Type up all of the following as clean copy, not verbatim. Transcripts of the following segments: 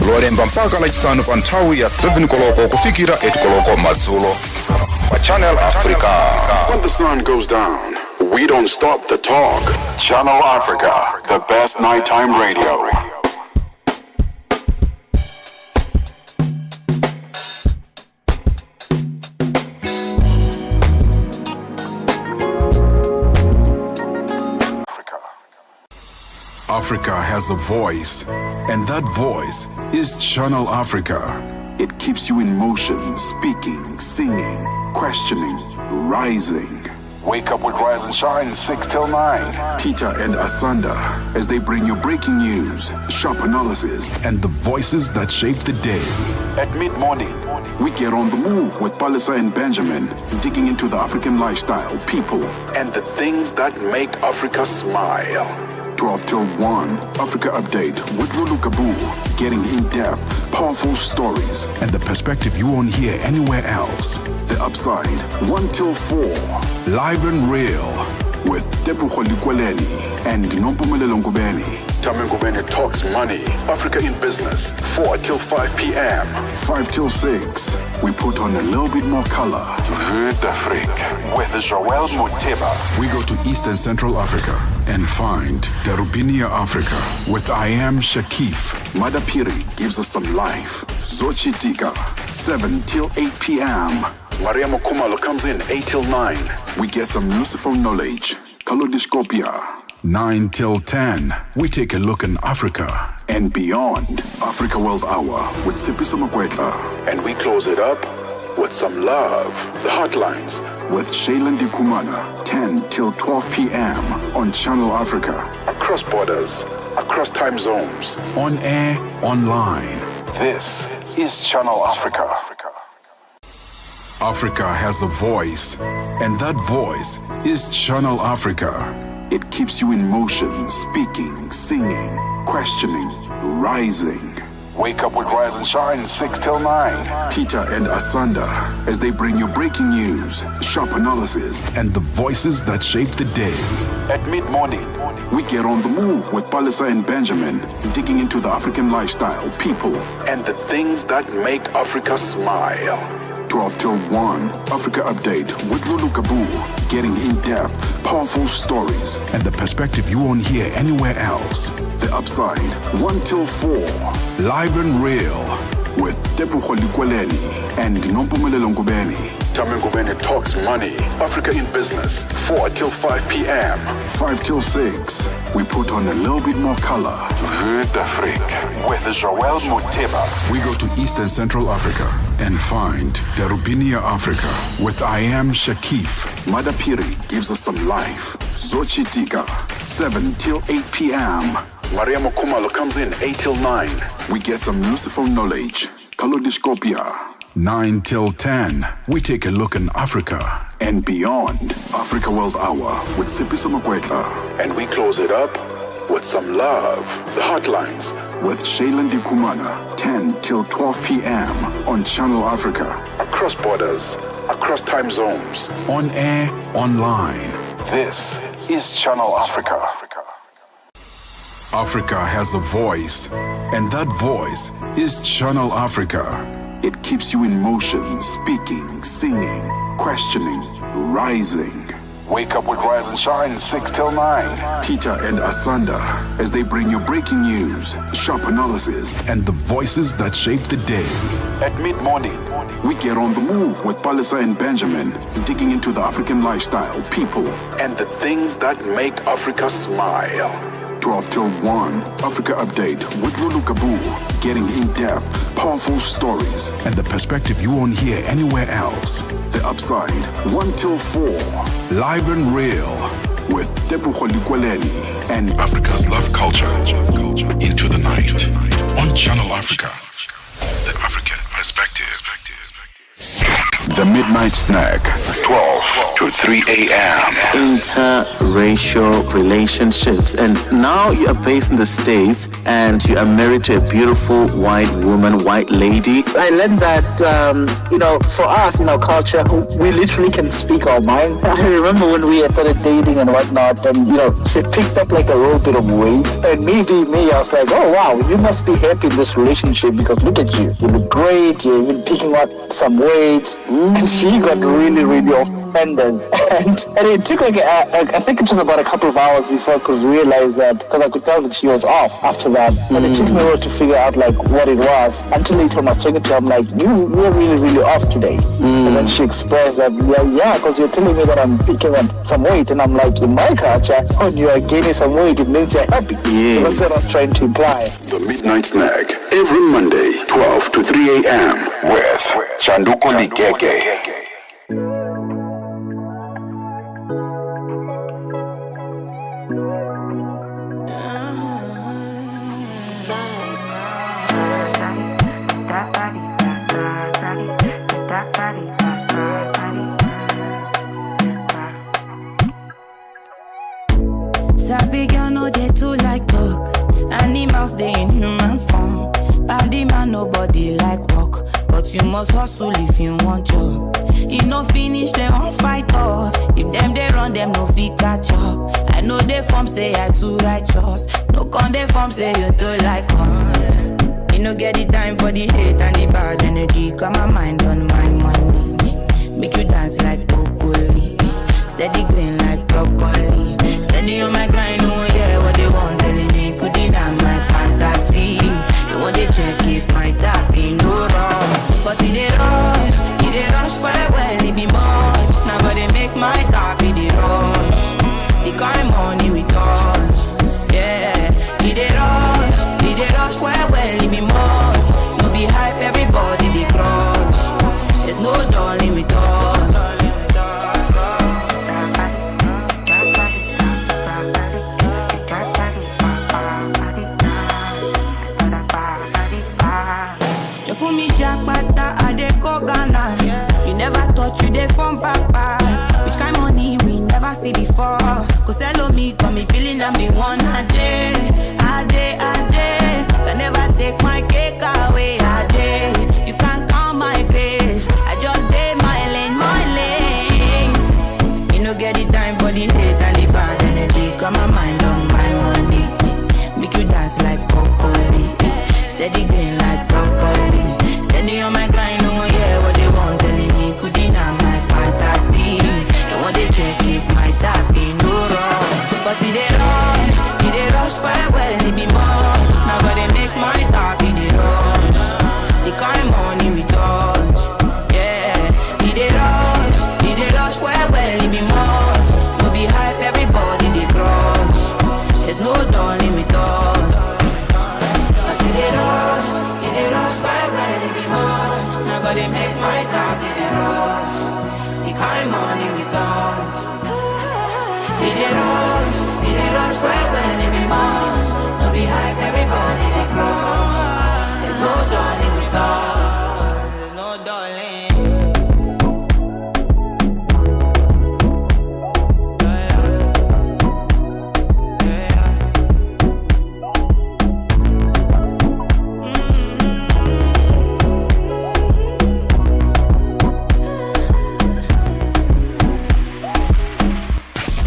lolemba mpaka lachisanu pa nthawi ya 7 koloko kufikira 8 koloko madzulo pa Channel Africa. When the sun goes down, we don't stop the talk. Channel Africa, the best nighttime radio. Africa has a voice, and that voice is Channel Africa. It keeps you in motion, speaking, singing, questioning, rising. Wake up with Rise and Shine 6 till 9. Peter and Asanda as they bring you breaking news, sharp analysis, and the voices that shape the day. At mid-morning, we get on the move with Palisa and Benjamin, digging into the African lifestyle, people, and the things that make Africa smile. 12 till 1, Africa Update with Lulu Kabu, getting in-depth, powerful stories, and the perspective you won't hear anywhere else. The Upside, 1 till 4, live and real, with Tepuho Likweleni and Nompumelelo Ngubeni. Tame Ngubeni talks money, Africa in business, 4 till 5 p.m. 5 till 6, we put on a little bit more color. Vue d'Afrique with Joël Muteba. We go to East and Central Africa and find Darubinia Africa with I Am Shakif. Madapiri gives us some life. Zochitika, 7 till 8 p.m. Maria Mokumalo comes in 8 till 9. We get some useful knowledge. Kalodiscopia. 9 till 10, we take a look in Africa. And beyond, Africa World Hour with Sipiso Makwetla. And we close it up with some love. The Heartlines with Shailen Dikumana. 10 till 12 p.m. on Channel Africa. Across borders, across time zones. On air, online. This is Channel Africa. Africa has a voice, and that voice is Channel Africa. It keeps you in motion, speaking, singing, questioning, rising. Wake up with Rise and Shine 6 till 9. Peter and Asanda as they bring you breaking news, sharp analysis, and the voices that shape the day. At mid-morning, we get on the move with Palisa and Benjamin, digging into the African lifestyle, people, and the things that make Africa smile. 12 till 1, Africa Update with Lulu Kabu, getting in-depth, powerful stories, and the perspective you won't hear anywhere else. The Upside, 1 till 4, live and real, with Tepuho Likweleni and Nompumelelo Ngubeni. Tame Ngubeni talks money, Africa in business, 4 till 5 p.m. 5 till 6, we put on a little bit more color. Vue d'Afrique with Joël Muteba. We go to East and Central Africa and find Darubinia Africa with I Am Shakif. Madapiri gives us some life. Zochitika, 7 till 8 p.m. Maria Mokumalo comes in 8 till 9. We get some useful knowledge. Kalodiscopia. 9 till 10, we take a look in Africa. And beyond, Africa World Hour with Sipiso Makwetla. And we close it up with some love. The Heartlines with Shailen Dikumana. 10 till 12 p.m. on Channel Africa. Across borders, across time zones. On air, online. This is Channel Africa. Africa has a voice, and that voice is Channel Africa. It keeps you in motion, speaking, singing, questioning, rising. Wake up with Rise and Shine 6 till 9. Peter and Asanda as they bring you breaking news, sharp analysis, and the voices that shape the day. At mid-morning, we get on the move with Palisa and Benjamin, digging into the African lifestyle, people, and the things that make Africa smile. 12 till 1, Africa Update with Lulu Kabu, getting in-depth, powerful stories, and the perspective you won't hear anywhere else. The Upside, 1 till 4, live and real, with Tepuho Likweleni and Africa's love culture into the night on Channel Africa. The African perspective. The midnight snack. 12 to 3 a.m. Interracial relationships. And now you are based in the States and you are married to a beautiful white woman, white lady. I learned that, for us in our culture, we literally can speak our mind. I remember when we had started dating and whatnot, and, she picked up like a little bit of weight. And me, I was like, oh, wow, you must be happy in this relationship because look at you. You look great. You're even picking up some weight. And she got really, really offended. And it took I think it was about a couple of hours before I could realize that, because I could tell that she was off after that. And it took me a while to figure out what it was. Until later when I was talking to her, I'm like, you're really, really off today. And then she expressed that, yeah, because you're telling me that I'm picking up some weight. And I'm like, in my culture, when you are gaining some weight, it means you're happy. Yes. So that's what I was trying to imply. The midnight snack. Every Monday, 12 to 3 a.m. with Chanduko Ligege. Sabi girl no dey too like talk. Animals dey in human form. Body man nobody like work, but you must hustle if you want job. You no finish them won't fight us. If them they run them no fit catch up. I know they form say I too righteous. No con they form say you too like us. You no get the time for the hate and the bad energy. Got my mind on my money. Make you dance like broccoli. Steady green like broccoli. Steady on my grind, oh yeah, what they want telling me could deny my fantasy. They want to check if my tap ain't no wrong. But it they rush well, it be much. Now gotta make my tap in the rush. The kind money we touch, yeah. It they rush well, it be much. No be hype, everybody they crush. There's no darling with us. For me, Jack Bata, I dey go Ghana. You never thought you dey from back pass. Which kind money we never see before. Cause hello me, got me feeling I'm the one. Ajay. Can never take my cake away, Ajay. You can't count my grace. I just dey my lane. You no get the time for the hate and the bad energy. Got my mind on my money. Make you dance like broccoli. Steady green like broccoli. Steady on my grind, oh yeah, what they want telling me could deny my fantasy. They want to check if my tap ain't no wrong. But it they rush well, it be much. Now gotta make my tap in the rush. The kind money we touch, yeah. It they rush well, it be much. No be hype, everybody they crush. There's no darling with us. It rush well, it be much. Now gotta make my top in the rush. The kind money we touch. It rush well, it be much. No be hype, everybody they crush. There's no darling with us. There's no darling.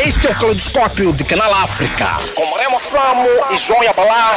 Este é o Caleidoscópio de Canal África, com Moreno Samo e João Yabalá.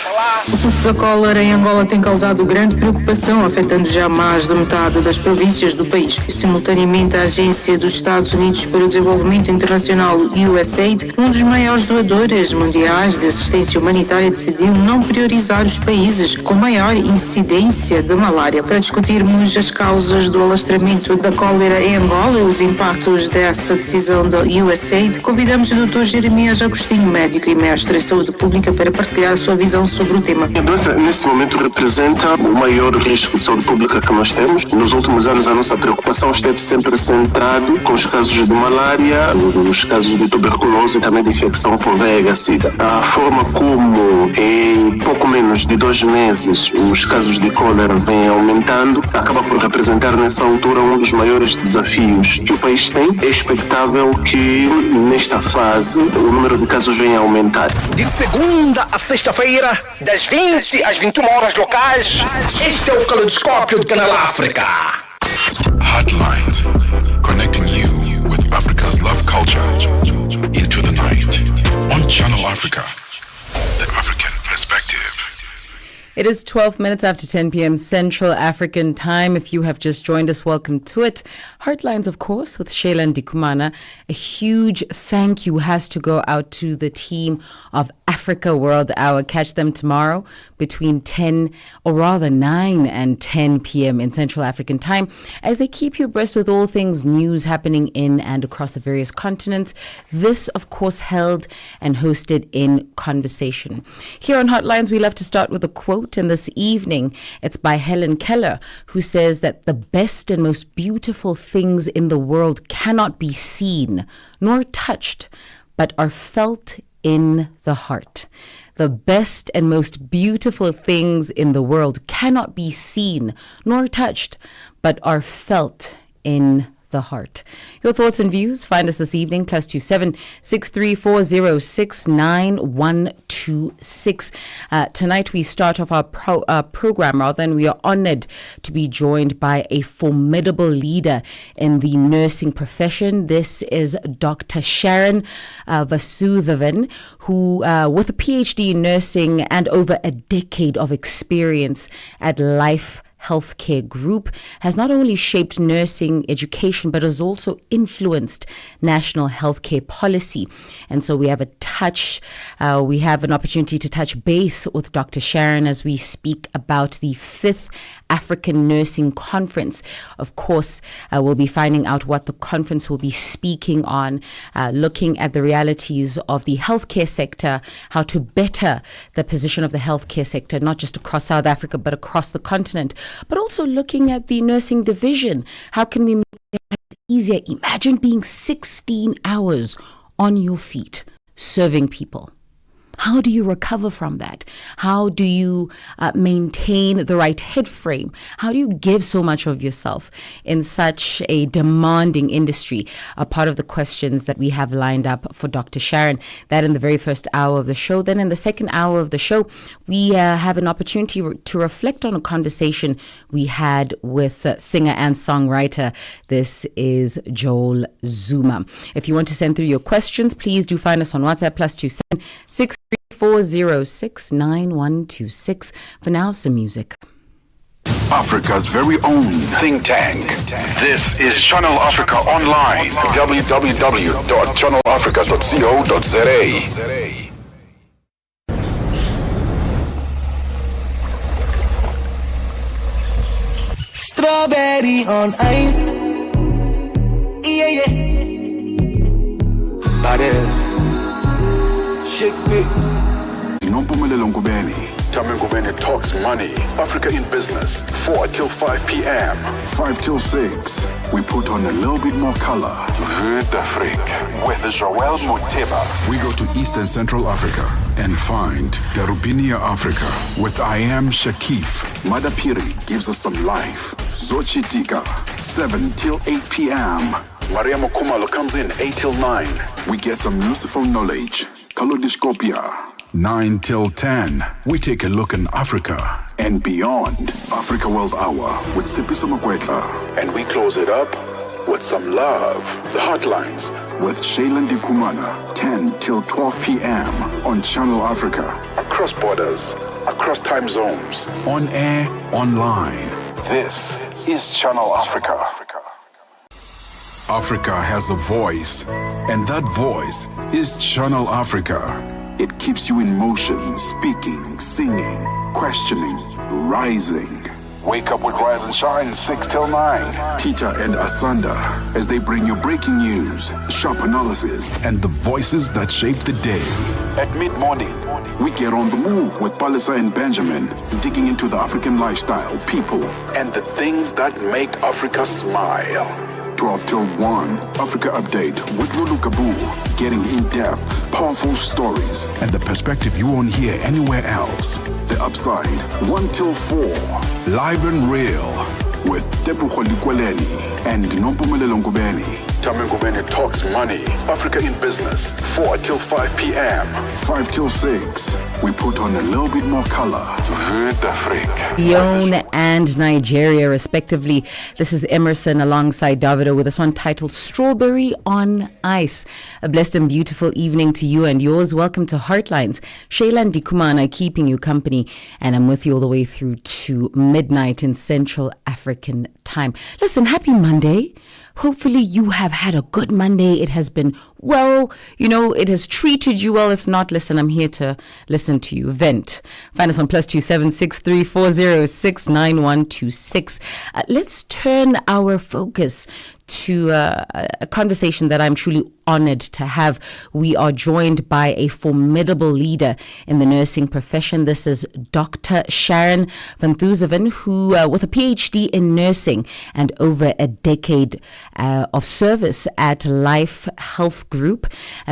O surto da cólera em Angola tem causado grande preocupação, afetando já mais de metade das províncias do país. Simultaneamente, a Agência dos Estados Unidos para o Desenvolvimento Internacional, USAID, um dos maiores doadores mundiais de assistência humanitária, decidiu não priorizar os países com maior incidência de malária. Para discutirmos as causas do alastramento da cólera em Angola e os impactos dessa decisão da USAID, convidamos o Dr. Dr. Jeremias Agostinho, médico e mestre em saúde pública, para partilhar a sua visão sobre o tema. A doença, nesse momento, representa o maior risco de saúde pública que nós temos. Nos últimos anos, a nossa preocupação esteve sempre centrado com os casos de malária, os casos de tuberculose e também de infecção por VIH-Sida. A forma como, em pouco menos de 2 meses, os casos de cólera vêm aumentando, acaba por representar, nessa altura, um dos maiores desafios que o país tem. É expectável que, nesta fase, o número de casos venha a aumentar. De segunda a sexta-feira, das 20 às 21 horas locais, este é o Caleidoscópio do Canal África. Heartlines, connecting you with Africa's love culture into the night on Channel Africa, the African perspective. It is 12 minutes after 10 p.m. Central African time. If you have just joined us, welcome to it. Heartlines, of course, with Shayla Ndikumana. A huge thank you has to go out to the team of Africa World Hour. Catch them tomorrow between 9 and 10 p.m. in Central African time as they keep you abreast with all things news happening in and across the various continents. This, of course, held and hosted in conversation. Here on Hotlines, we love to start with a quote, and this evening it's by Helen Keller, who says that the best and most beautiful things in the world cannot be seen nor touched, but are felt in the heart. The best and most beautiful things in the world cannot be seen nor touched, but are felt in the heart. Your thoughts and views, find us this evening, +27 6340 69126. Tonight we start off our program, and we are honored to be joined by a formidable leader in the nursing profession. This is Dr. Sharon Vasudevan, who, with a PhD in nursing and over a decade of experience at Life Healthcare Group, has not only shaped nursing education, but has also influenced national healthcare policy. And so we have an opportunity to touch base with Dr. Sharon as we speak about the 5th African Nursing Conference. Of course, we'll be finding out what the conference will be speaking on, looking at the realities of the healthcare sector, how to better the position of the healthcare sector, not just across South Africa, but across the continent, but also looking at the nursing division. How can we make it easier? Imagine being 16 hours on your feet, serving people. How do you recover from that? How do you maintain the right head frame? How do you give so much of yourself in such a demanding industry? A part of the questions that we have lined up for Dr. Sharon, that in the very first hour of the show. Then in the second hour of the show, we have an opportunity to reflect on a conversation we had with singer and songwriter. This is Joel Zuma. If you want to send through your questions, please do find us on WhatsApp, +27 6340 69126. For now, some music. Africa's very own Think Tank. This is Channel Africa Online. www.channelafrica.co.za. Strawberry on ice. Yeah, yeah. That is Shake Big. Nompumelelo Ngubeni. Tame Ngubeni talks money. Africa in business. 4 till 5 p.m. 5 till 6. We put on a little bit more color. Vue d'Afrique with Joel Moteba. We go to East and Central Africa and find Darubinia Africa with I Am Shakif. Madapiri gives us some life. Zochitika. 7 till 8 p.m. Maria Mokumalo comes in 8 till 9. We get some useful knowledge. Kalodiscopia. 9 till 10. We take a look in Africa And beyond. Africa World Hour with Sipiso Makwetla. And we close it up with some love. The Heartlines with Shayla Ndikumana. 10 till 12 p.m. on Channel Africa. Across borders, across time zones. On air, online. This is Channel Africa. Africa has a voice, and that voice is Channel Africa. It keeps you in motion, speaking, singing, questioning, rising. Wake up with Rise and Shine 6 till 9. Peter and Asanda as they bring you breaking news, sharp analysis, and the voices that shape the day. At mid-morning, we get on the move with Palisa and Benjamin, digging into the African lifestyle, people, and the things that make Africa smile. 12 till 1, Africa Update with Lulu Kabu, getting in-depth, powerful stories, and the perspective you won't hear anywhere else. The Upside, 1 till 4, live and real, with Tepuho Likweleni and Nompumelelo Ngubeni. Tame Ngubeni talks money, Africa in business, 4 till 5 p.m. 5 till 6, we put on a little bit more color. Vert Afrique. Leone and Nigeria, respectively. This is Emerson alongside Davido with a song titled Strawberry on Ice. A blessed and beautiful evening to you and yours. Welcome to Heartlines. Shayla and Dikumana keeping you company, and I'm with you all the way through to midnight in Central African time. Listen, happy Monday. Hopefully you have had a good Monday. It has been well, it has treated you well. If not, listen, I'm here to listen to you vent. Find us on +276 340 Let's turn our focus to a conversation that I'm truly honored to have. We are joined by a formidable leader in the nursing profession. This is Dr. Sharon Van Thuzeven, who, with a PhD in nursing and over a decade of service at Life Health Group,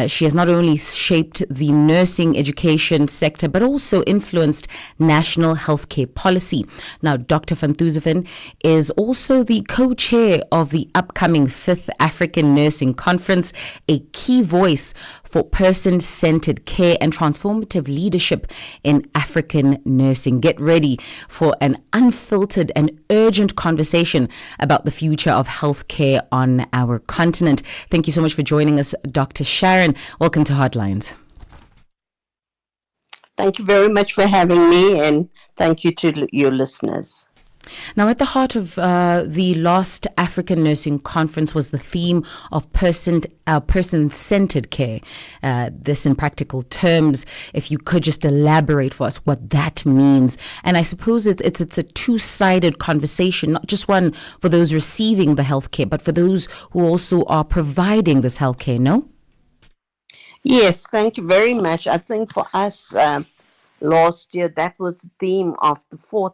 she has not only shaped the nursing education sector, but also influenced national healthcare policy. Now, Dr. Van Thuzeven is also the co-chair of the upcoming 5th African Nursing Conference, a key voice for person-centered care and transformative leadership in African nursing. Get ready for an unfiltered and urgent conversation about the future of healthcare on our continent. Thank you so much for joining us, Dr. Sharon. Welcome to Heartlines. Thank you very much for having me, and thank you to your listeners. Now, at the heart of the last African Nursing Conference was the theme of person-centered care. This in practical terms, if you could just elaborate for us what that means. And I suppose it's a two-sided conversation, not just one for those receiving the healthcare, but for those who also are providing this healthcare, no? Yes, thank you very much. I think for us last year, that was the theme of the 4th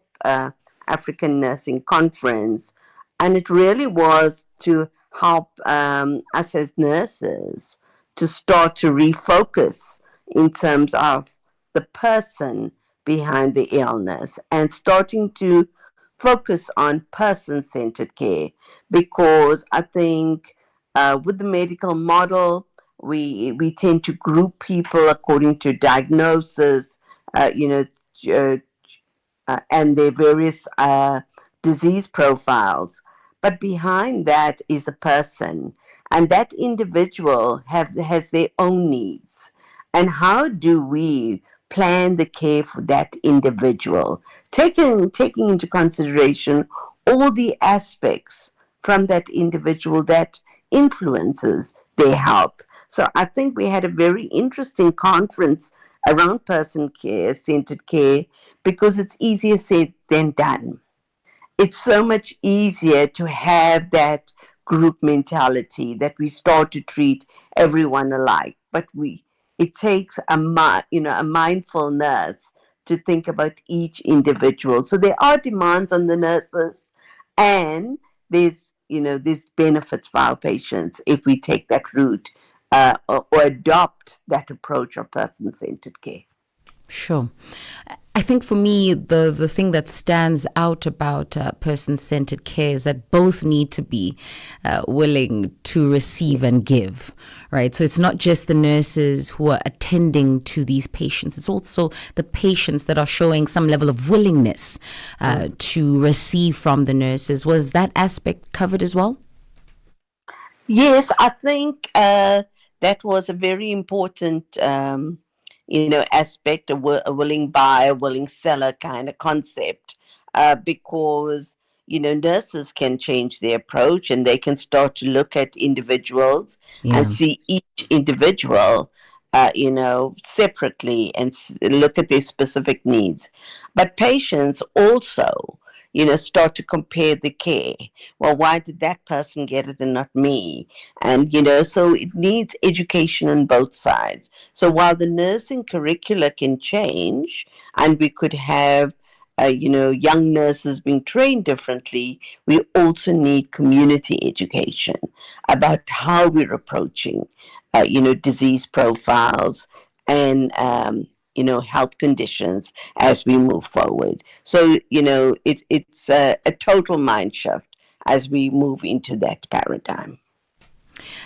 African Nursing Conference, and it really was to help us as nurses to start to refocus in terms of the person behind the illness and starting to focus on person-centered care, because I think with the medical model, we tend to group people according to diagnosis, and their various disease profiles. But behind that is the person, and that individual has their own needs. And how do we plan the care for that individual, taking into consideration all the aspects from that individual that influences their health? So I think we had a very interesting conference around person-centered care, because it's easier said than done. It's so much easier to have that group mentality that we start to treat everyone alike, but it takes a mindfulness to think about each individual. So there are demands on the nurses, and there's benefits for our patients if we take that route or adopt that approach of person-centered care. Sure. I think for me, the thing that stands out about person-centered care is that both need to be willing to receive and give, right? So it's not just the nurses who are attending to these patients. It's also the patients that are showing some level of willingness to receive from the nurses. Was that aspect covered as well? Yes, I think that was a very important aspect, a willing buyer, willing seller kind of concept, because, nurses can change their approach, and they can start to look at individuals and see each individual, separately and look at their specific needs. But patients also, start to compare the care. Well, why did that person get it and not me? And, so it needs education on both sides. So while the nursing curricula can change and we could have young nurses being trained differently, we also need community education about how we're approaching, disease profiles and, health conditions as we move forward. So, it's a total mind shift as we move into that paradigm.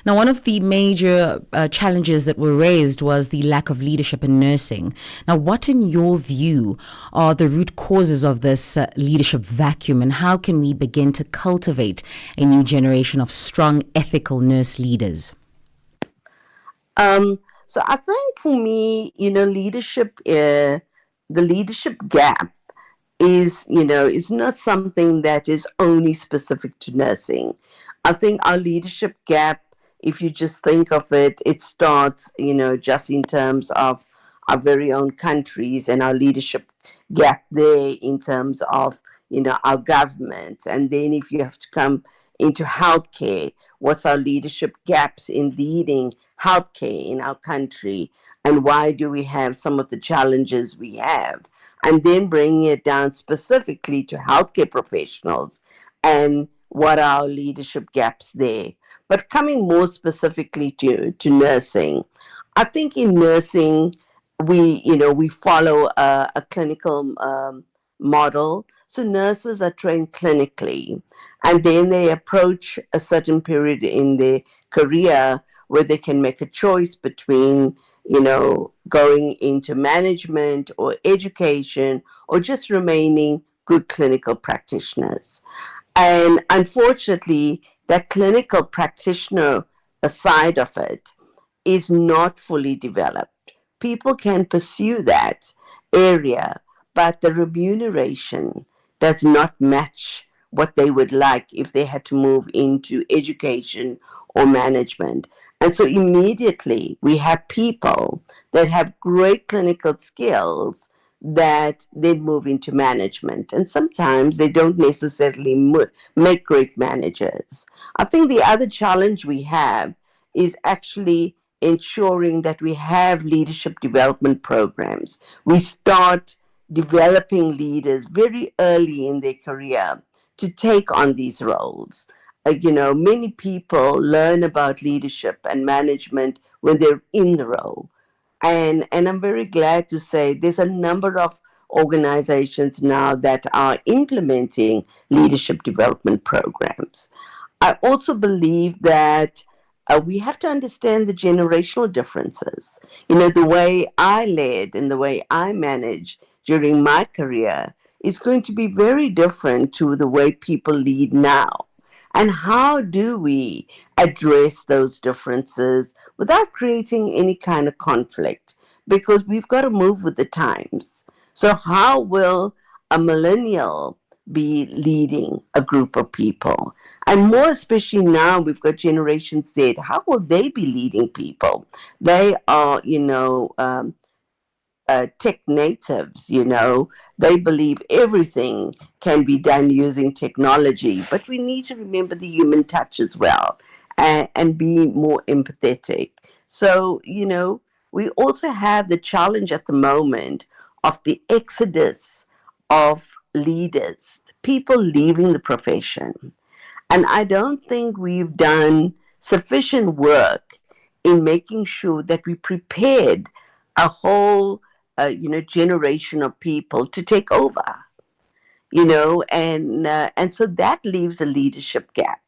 Now, one of the major challenges that were raised was the lack of leadership in nursing. Now, what, in your view, are the root causes of this leadership vacuum, and how can we begin to cultivate a new generation of strong, ethical nurse leaders? So I think for me, leadership, the leadership gap is not something that is only specific to nursing. I think our leadership gap, if you just think of it, it starts, just in terms of our very own countries and our leadership gap there in terms of, our governments. And then if you have to come into healthcare, what's our leadership gaps in leading healthcare in our country, and why do we have some of the challenges we have? And then bringing it down specifically to healthcare professionals and what are our leadership gaps there. But coming more specifically to nursing, I think in nursing, we follow a clinical model. So nurses are trained clinically, and then they approach a certain period in their career where they can make a choice between, going into management or education or just remaining good clinical practitioners. And unfortunately, that clinical practitioner side of it is not fully developed. People can pursue that area, but the remuneration does not match what they would like if they had to move into education or management. And so immediately we have people that have great clinical skills that then move into management. And sometimes they don't necessarily make great managers. I think the other challenge we have is actually ensuring that we have leadership development programs. We start developing leaders very early in their career to take on these roles. Many people learn about leadership and management when they're in the role. And I'm very glad to say there's a number of organizations now that are implementing leadership development programs. I also believe that we have to understand the generational differences. The way I led and the way I managed during my career is going to be very different to the way people lead now. And how do we address those differences without creating any kind of conflict? Because we've got to move with the times. So how will a millennial be leading a group of people? And more especially now, we've got Generation Z. How will they be leading people? They are, tech natives, they believe everything can be done using technology, but we need to remember the human touch as well and be more empathetic. So, we also have the challenge at the moment of the exodus of leaders, people leaving the profession. And I don't think we've done sufficient work in making sure that we prepared a whole generation of people to take over, and so that leaves a leadership gap.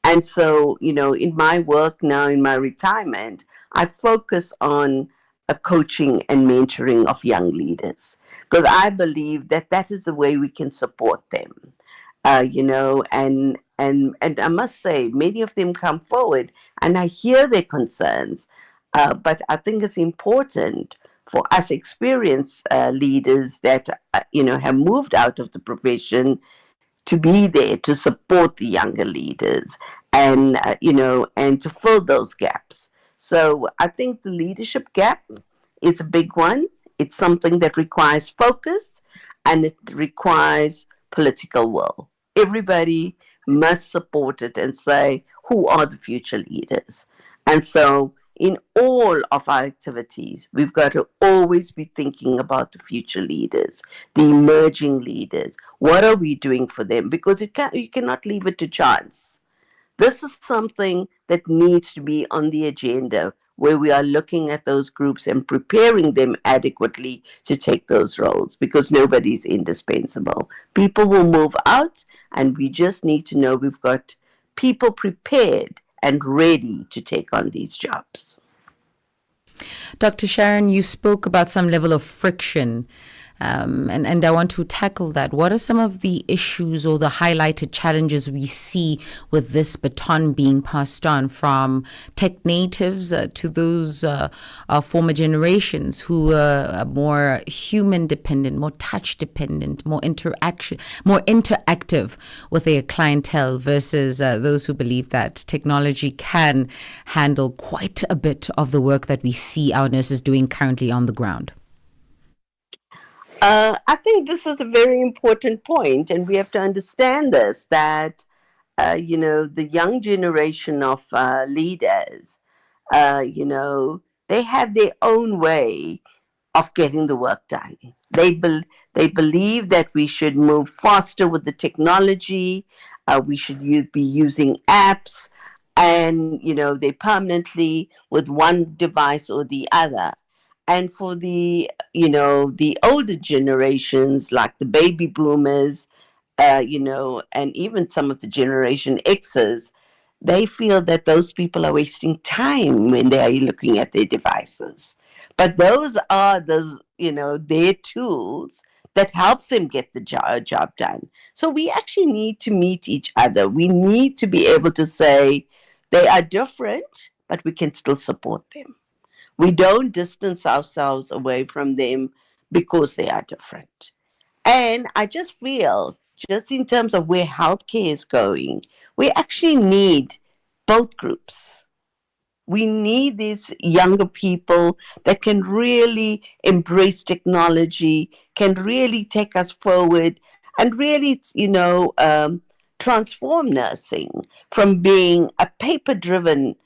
And so, in my work now, in my retirement, I focus on a coaching and mentoring of young leaders because I believe that is the way we can support them, and I must say, many of them come forward and I hear their concerns, but I think it's important for us experienced leaders that have moved out of the profession to be there to support the younger leaders and and to fill those gaps. So I think the leadership gap is a big one. It's something that requires focus and it requires political will. Everybody must support it and say, who are the future leaders? And so, in all of our activities, we've got to always be thinking about the future leaders, the emerging leaders. What are we doing for them? Because you cannot leave it to chance. This is something that needs to be on the agenda where we are looking at those groups and preparing them adequately to take those roles because nobody's indispensable. People will move out, and we just need to know we've got people prepared and ready to take on these jobs. Dr. Sharon, you spoke about some level of friction, and I want to tackle that. What are some of the issues or the highlighted challenges we see with this baton being passed on from tech natives to those former generations who are more human dependent, more touch dependent, more interactive with their clientele versus those who believe that technology can handle quite a bit of the work that we see our nurses doing currently on the ground? I think this is a very important point, and we have to understand this, that, the young generation of leaders, they have their own way of getting the work done. They believe that we should move faster with the technology, we should be using apps, and, they permanently with one device or the other. And for the older generations, like the baby boomers, and even some of the Generation X's, they feel that those people are wasting time when they are looking at their devices. But those are their tools that helps them get the job done. So we actually need to meet each other. We need to be able to say they are different, but we can still support them. We don't distance ourselves away from them because they are different. And I just feel, just in terms of where healthcare is going, we actually need both groups. We need these younger people that can really embrace technology, can really take us forward, and really, transform nursing from being a paper-driven,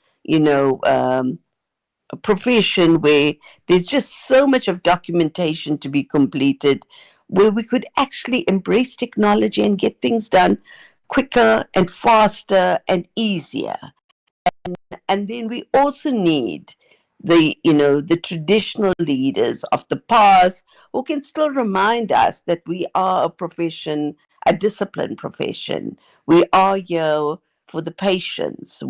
a profession where there's just so much of documentation to be completed, where we could actually embrace technology and get things done quicker and faster and easier. And then we also need the traditional leaders of the past who can still remind us that we are a profession, a disciplined profession. We are here for the patients.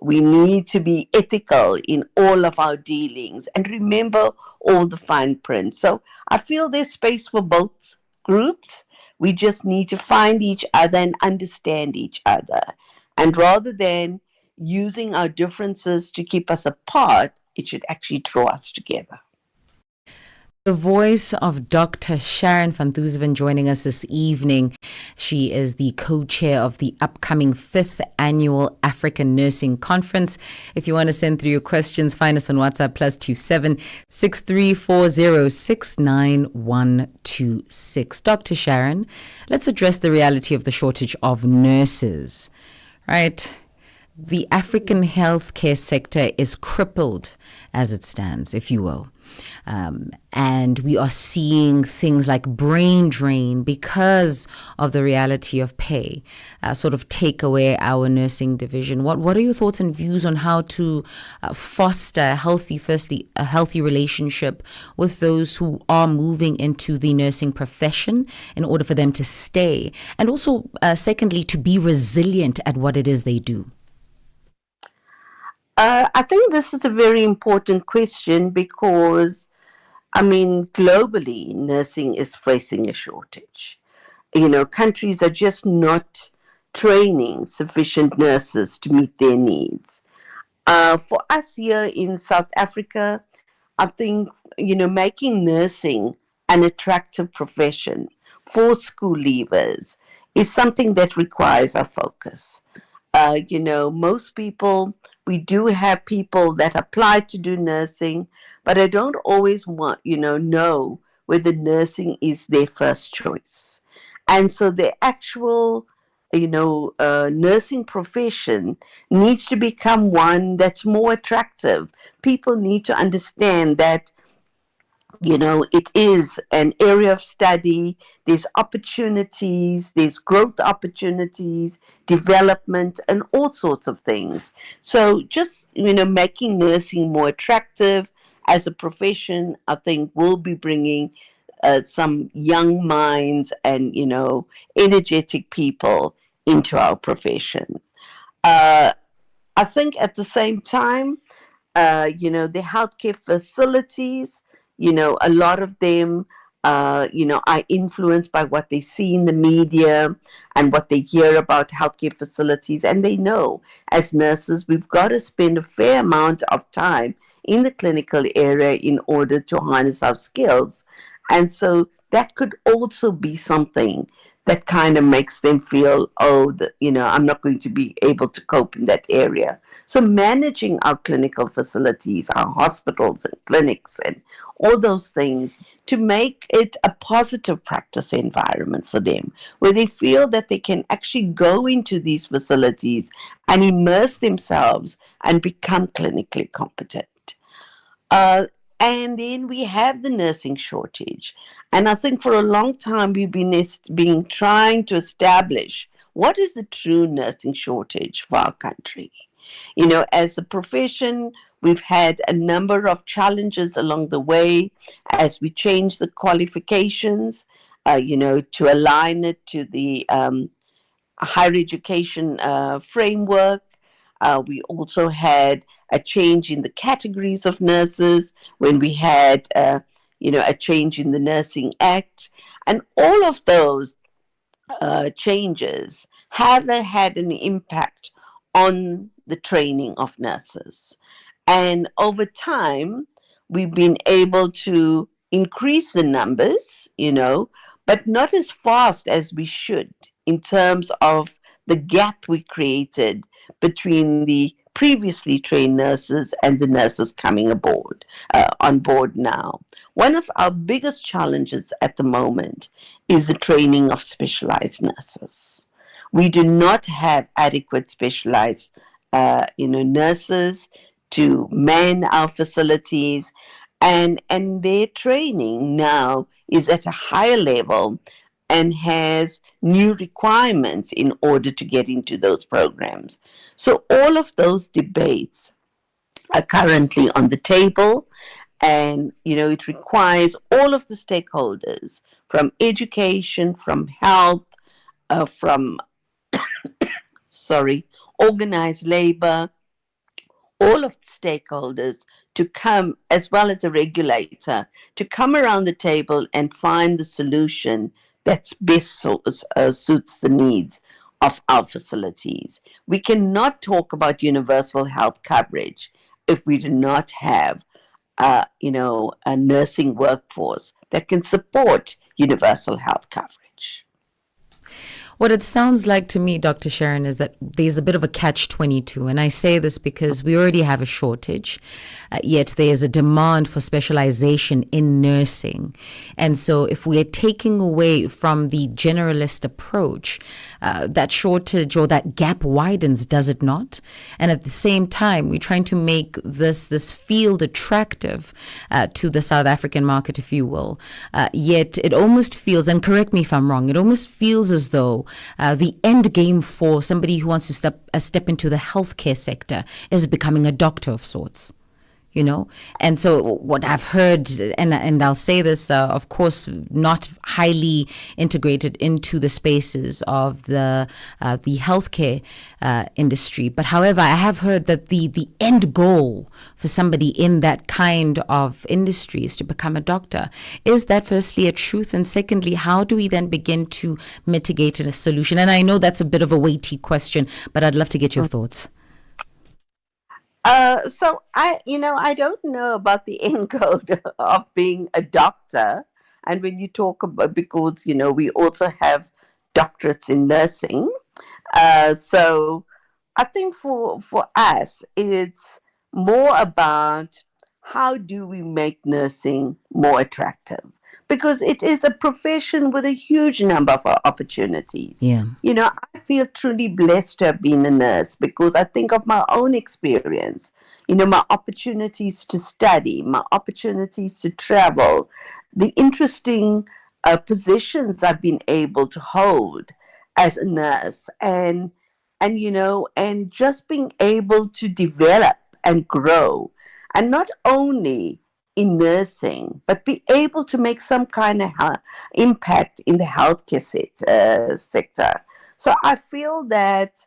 We need to be ethical in all of our dealings and remember all the fine print. So I feel there's space for both groups. We just need to find each other and understand each other. And rather than using our differences to keep us apart, it should actually draw us together. The voice of Dr. Sharon van Thusven joining us this evening. She is the co-chair of the upcoming 5th Annual African Nursing Conference. If you want to send through your questions, find us on WhatsApp +27 6340 69126. Dr. Sharon, let's address the reality of the shortage of nurses, right? The African healthcare sector is crippled as it stands, if you will. And we are seeing things like brain drain because of the reality of pay, sort of take away our nursing division. What are your thoughts and views on how to foster a healthy relationship with those who are moving into the nursing profession in order for them to stay, and also, secondly, to be resilient at what it is they do? I think this is a very important question because, globally, nursing is facing a shortage. Countries are just not training sufficient nurses to meet their needs. For us here in South Africa, I think, making nursing an attractive profession for school leavers is something that requires our focus. Most people, we do have people that apply to do nursing, but I don't always know whether nursing is their first choice. And so the actual, nursing profession needs to become one that's more attractive. People need to understand that it is an area of study. There's opportunities, there's growth opportunities, development, and all sorts of things. So just, making nursing more attractive as a profession, I think will be bringing some young minds and, energetic people into our profession. I think at the same time, the healthcare facilities, a lot of them, are influenced by what they see in the media and what they hear about healthcare facilities. And they know, as nurses, we've got to spend a fair amount of time in the clinical area in order to harness our skills. And so that could also be something that kind of makes them feel, I'm not going to be able to cope in that area. So managing our clinical facilities, our hospitals and clinics and all those things to make it a positive practice environment for them, where they feel that they can actually go into these facilities and immerse themselves and become clinically competent. And then we have the nursing shortage. And I think for a long time we've been trying to establish what is the true nursing shortage for our country. As a profession, we've had a number of challenges along the way as we change the qualifications, to align it to the higher education framework. We also had a change in the categories of nurses when we had, a change in the Nursing Act. And all of those changes have had an impact on the training of nurses. And over time, we've been able to increase the numbers, but not as fast as we should in terms of the gap we created between the previously trained nurses and the nurses coming on board now. One of our biggest challenges at the moment is the training of specialized nurses. We do not have adequate specialized, nurses to man our facilities, and their training now is at a higher level and has new requirements in order to get into those programs. So all of those debates are currently on the table, and it requires all of the stakeholders, from education, from health, from organized labor, all of the stakeholders to come, as well as a regulator, to come around the table and find the solution that best suits the needs of our facilities. We cannot talk about universal health coverage if we do not have, a nursing workforce that can support universal health coverage. What it sounds like to me, Dr. Sharon, is that there's a bit of a catch-22. And I say this because we already have a shortage, yet there's a demand for specialization in nursing. And so if we are taking away from the generalist approach, that shortage or that gap widens, does it not? And at the same time, we're trying to make this field attractive to the South African market, if you will. Yet it almost feels, and correct me if I'm wrong, it almost feels as though the end game for somebody who wants to step into the healthcare sector is becoming a doctor of sorts. And so what I've heard, and I'll say this, of course, not highly integrated into the spaces of the healthcare industry, but however, I have heard that the end goal for somebody in that kind of industry is to become a doctor. Is that firstly a truth? And secondly, how do we then begin to mitigate a solution? And I know that's a bit of a weighty question, but I'd love to get your thoughts. So I don't know about the end goal of being a doctor. And when you talk about, because, we also have doctorates in nursing. So I think for us, it's more about how do we make nursing more attractive? Because it is a profession with a huge number of opportunities. Yeah. You know, I feel truly blessed to have been a nurse because I think of my own experience, you know, my opportunities to study, my opportunities to travel, the interesting positions I've been able to hold as a nurse, and you know, and just being able to develop and grow, and not only in nursing, but be able to make some kind of impact in the healthcare sector. So I feel that,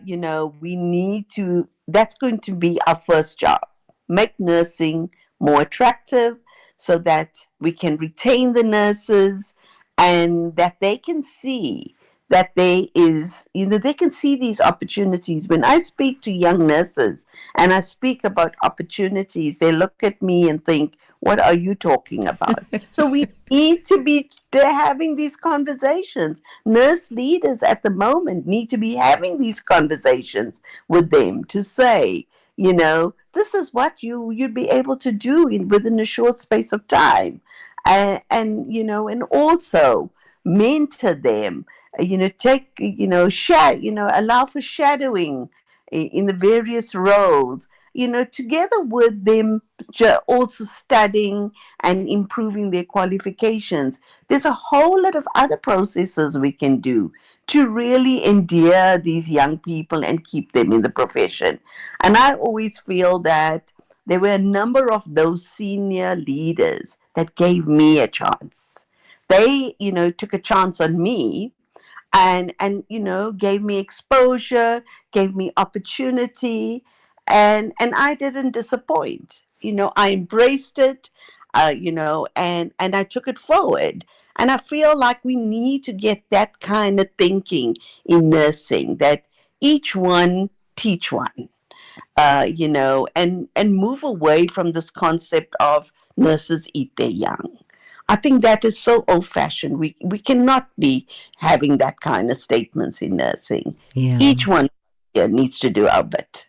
you know, we need to, that's going to be our first job, make nursing more attractive so that we can retain the nurses and that they can see that there is, you know, they can see these opportunities. When I speak to young nurses and I speak about opportunities, they look at me and think, what are you talking about? So we need to be having these conversations. Nurse leaders at the moment need to be having these conversations with them to say, you know, this is what you'd be able to do within a short space of time. And you know, and also mentor them, you know, take, you know, allow for shadowing in the various roles, you know, together with them also studying and improving their qualifications. There's a whole lot of other processes we can do to really endear these young people and keep them in the profession. And I always feel that there were a number of those senior leaders that gave me a chance. They, you know, took a chance on me and you know, gave me exposure, gave me opportunity, and I didn't disappoint. You know, I embraced it, you know, and I took it forward. And I feel like we need to get that kind of thinking in nursing, that each one teach one, you know, and move away from this concept of nurses eat their young. I think that is so old-fashioned. We cannot be having that kind of statements in nursing. Yeah. Each one here needs to do our bit.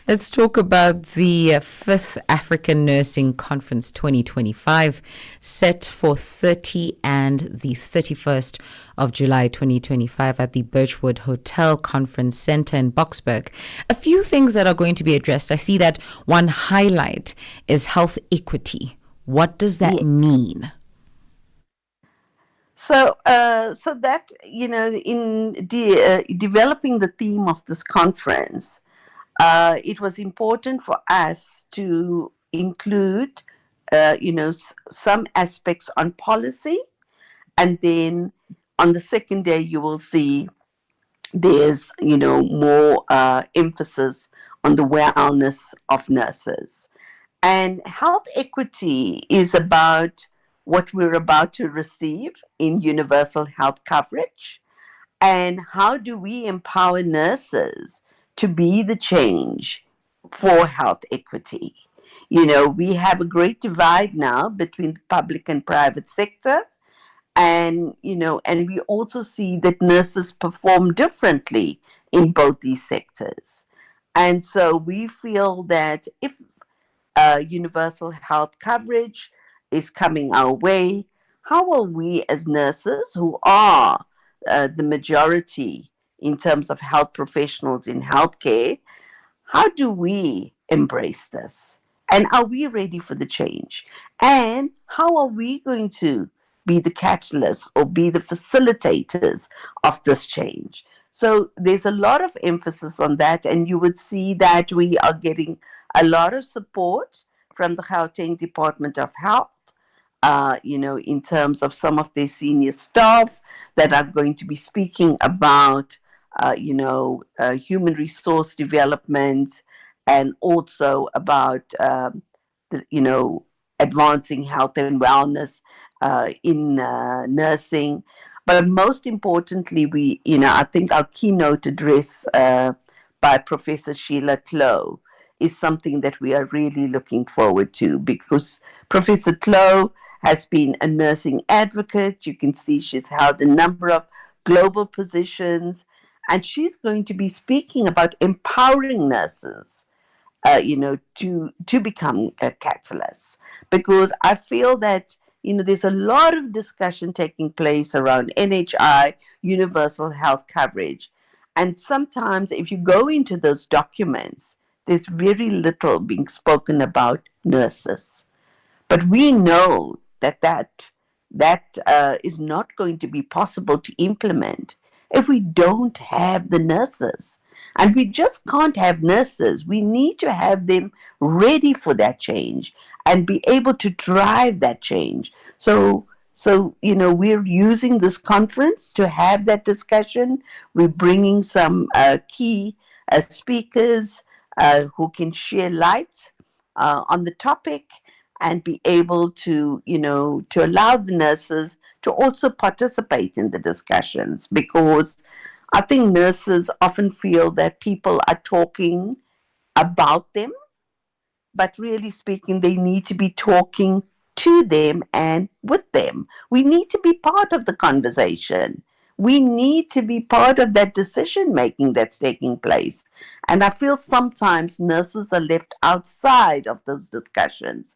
Let's talk about the 5th African Nursing Conference 2025, set for 30 and the 31st of July 2025 at the Birchwood Hotel Conference Center in Boksburg. A few things that are going to be addressed. I see that one highlight is health equity. What does that mean? So, so that, you know, in developing the theme of this conference, it was important for us to include, you know, some aspects on policy, and then on the second day you will see there's, you know, more emphasis on the wellness of nurses. And health equity is about what we're about to receive in universal health coverage, and how do we empower nurses to be the change for health equity. You know, we have a great divide now between the public and private sector, and, you know, and we also see that nurses perform differently in both these sectors. And so we feel that if universal health coverage is coming our way, how are we as nurses, who are the majority in terms of health professionals in healthcare, how do we embrace this? And are we ready for the change? And how are we going to be the catalyst or be the facilitators of this change? So there's a lot of emphasis on that, and you would see that we are getting a lot of support from the Gauteng Department of Health, you know, in terms of some of their senior staff that are going to be speaking about, you know, human resource development, and also about, you know, advancing health and wellness in nursing. But most importantly, we, you know, I think our keynote address by Professor Sheila Clow is something that we are really looking forward to, because Professor Clow has been a nursing advocate. You can see she's held a number of global positions, and she's going to be speaking about empowering nurses to become a catalyst, because I feel that there's a lot of discussion taking place around NHI, universal health coverage, and sometimes if you go into those documents, there's very little being spoken about nurses. But we know that is not going to be possible to implement if we don't have the nurses. And we just can't have nurses. We need to have them ready for that change and be able to drive that change. So we're using this conference to have that discussion. We're bringing some key speakers who can share light on the topic and be able to allow the nurses to also participate in the discussions, because I think nurses often feel that people are talking about them, but really speaking, they need to be talking to them and with them. We need to be part of the conversation. We need to be part of that decision making that's taking place. And I feel sometimes nurses are left outside of those discussions,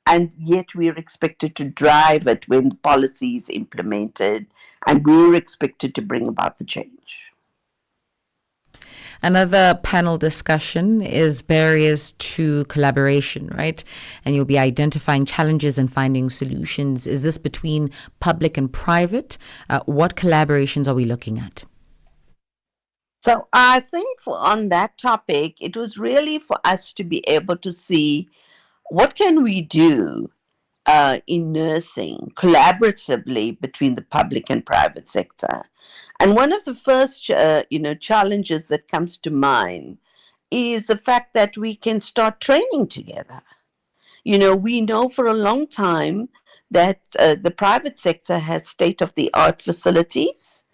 and yet we are expected to drive it when the policy is implemented, and we're expected to bring about the change. Another panel discussion is barriers to collaboration, right? And you'll be identifying challenges and finding solutions. Is this between public and private? What collaborations are we looking at? So I think on that topic, it was really for us to be able to see what can we do in nursing collaboratively between the public and private sector. And one of the first, challenges that comes to mind is the fact that we can start training together. We know for a long time that the private sector has state-of-the-art facilities,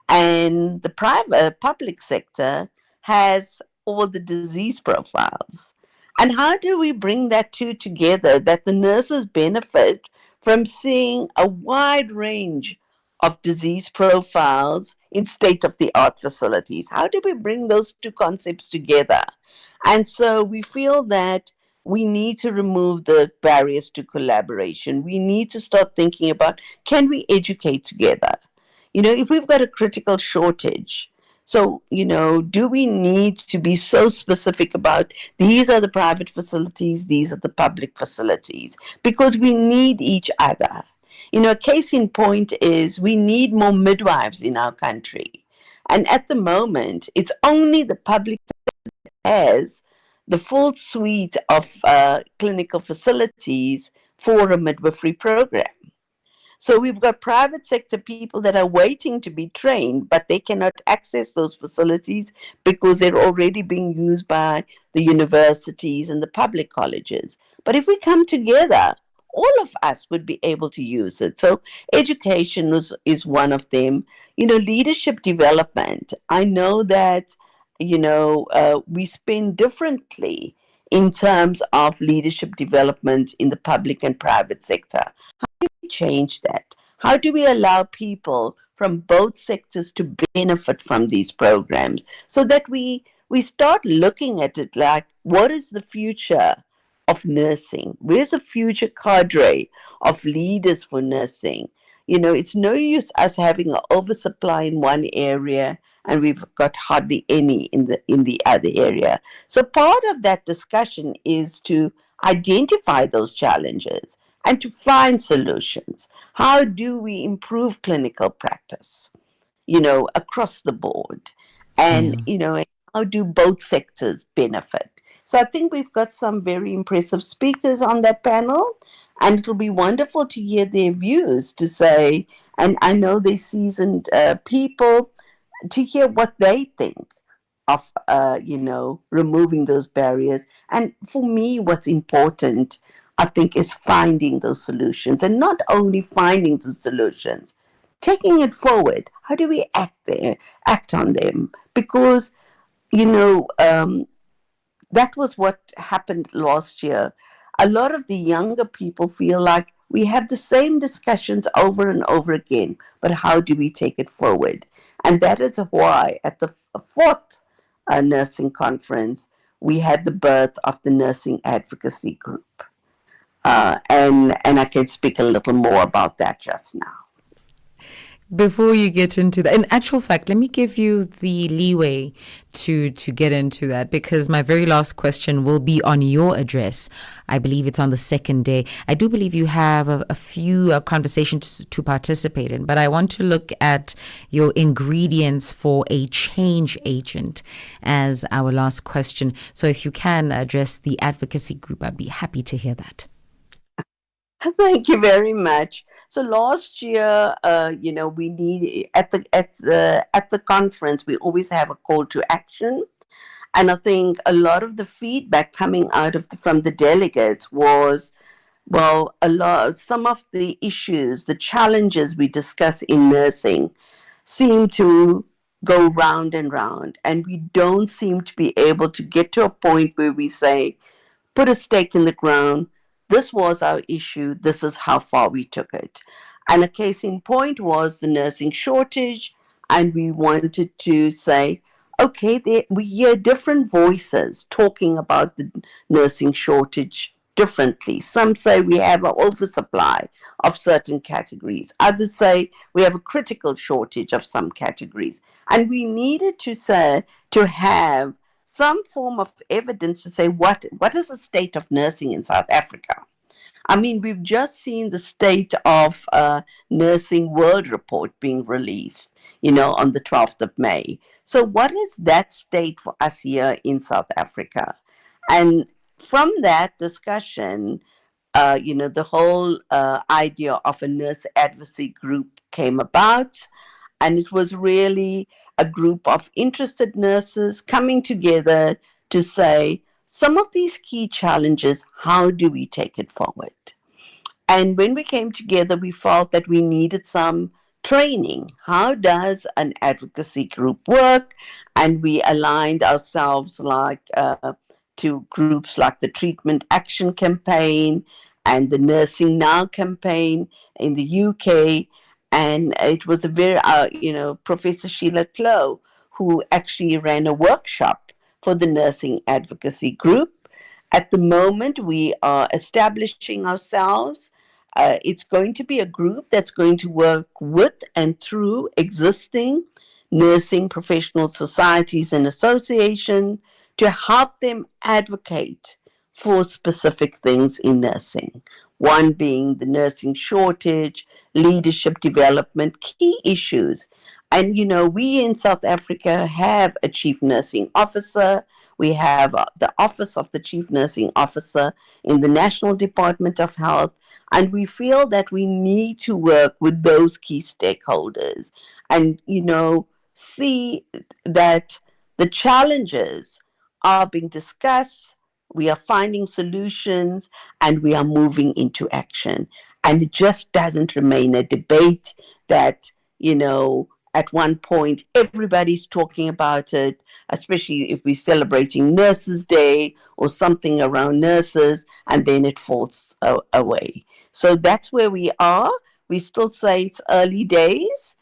and the public sector has all the disease profiles. And how do we bring that two together, that the nurses benefit from seeing a wide range of disease profiles in state-of-the-art facilities? How do we bring those two concepts together? And so we feel that we need to remove the barriers to collaboration. We need to start thinking about, can we educate together? If we've got a critical shortage, so, do we need to be so specific about these are the private facilities, these are the public facilities? Because we need each other. A case in point is we need more midwives in our country. And at the moment, it's only the public that has the full suite of clinical facilities for a midwifery program. So we've got private sector people that are waiting to be trained, but they cannot access those facilities because they're already being used by the universities and the public colleges. But if we come together, all of us would be able to use it. So education is one of them. Leadership development. I know that, we spend differently in terms of leadership development in the public and private sector. Change that? How do we allow people from both sectors to benefit from these programs, so that we start looking at it like, what is the future of nursing? Where's the future cadre of leaders for nursing? It's no use us having an oversupply in one area and we've got hardly any in the other area. So part of that discussion is to identify those challenges and to find solutions. How do we improve clinical practice, across the board? And, how do both sectors benefit? So I think we've got some very impressive speakers on that panel, and it'll be wonderful to hear their views to say, and I know they're seasoned people, to hear what they think of, removing those barriers. And for me, what's important, I think, is finding those solutions, and not only finding the solutions, taking it forward. How do we act on them? Because, that was what happened last year. A lot of the younger people feel like we have the same discussions over and over again, but how do we take it forward? And that is why at the fourth nursing conference, we had the birth of the Nursing Advocacy Group. And I can speak a little more about that just now. Before you get into that, in actual fact, let me give you the leeway to get into that, because my very last question will be on your address. I believe it's on the second day. I do believe you have a few conversations to participate in, but I want to look at your ingredients for a change agent as our last question. So if you can address the advocacy group, I'd be happy to hear that. Thank you very much. So last year, we need at the conference, we always have a call to action, and I think a lot of the feedback coming out of from the delegates was, well, some of the issues, the challenges we discuss in nursing, seem to go round and round, and we don't seem to be able to get to a point where we say, put a stake in the ground. This was our issue. This is how far we took it. And a case in point was the nursing shortage. And we wanted to say, okay, we hear different voices talking about the nursing shortage differently. Some say we have an oversupply of certain categories. Others say we have a critical shortage of some categories. And we needed to have some form of evidence to say what is the state of nursing in South Africa. I mean, we've just seen the State of Nursing World Report being released, on the 12th of May. So what is that state for us here in South Africa? And from that discussion, the whole idea of a nurse advocacy group came about. And it was really a group of interested nurses coming together to say, some of these key challenges, how do we take it forward? And when we came together, we felt that we needed some training. How does an advocacy group work? And we aligned ourselves to groups like the Treatment Action Campaign and the Nursing Now campaign in the UK. And it was a very, Professor Sheila Clow, who actually ran a workshop for the Nursing Advocacy Group. At the moment, we are establishing ourselves. It's going to be a group that's going to work with and through existing nursing professional societies and associations to help them advocate for specific things in nursing. One being the nursing shortage, leadership development, key issues. And, we in South Africa have a chief nursing officer. We have the office of the chief nursing officer in the National Department of Health. And we feel that we need to work with those key stakeholders and, see that the challenges are being discussed. We are finding solutions and we are moving into action. And it just doesn't remain a debate that, at one point everybody's talking about it, especially if we're celebrating Nurses Day or something around nurses, and then it falls away. So that's where we are. We still say it's early days.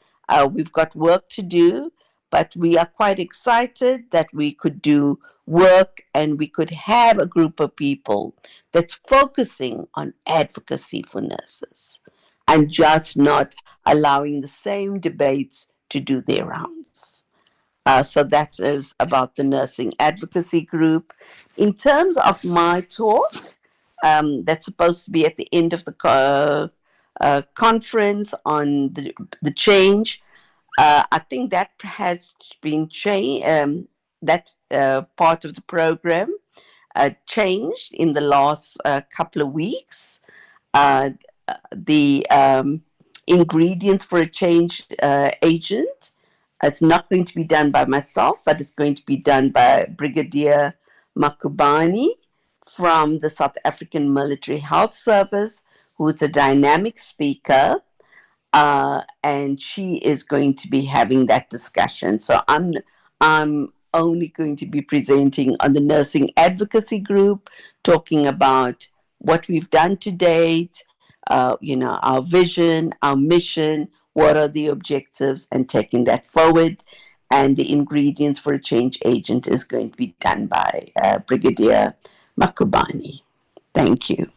We've got work to do, but we are quite excited that we could do work and we could have a group of people that's focusing on advocacy for nurses and just not allowing the same debates to do their rounds. So that is about the Nursing Advocacy Group. In terms of my talk, that's supposed to be at the end of the conference on the change. I think that has been changed. That part of the program changed in the last couple of weeks. The ingredients for a change agent. It's not going to be done by myself, but it's going to be done by Brigadier Makubani from the South African Military Health Service, who is a dynamic speaker, and she is going to be having that discussion. So I'm only going to be presenting on the Nursing Advocacy Group, talking about what we've done to date, our vision, our mission, what are the objectives, and taking that forward. and the ingredients for a change agent is going to be done by Brigadier Makubani. Thank you.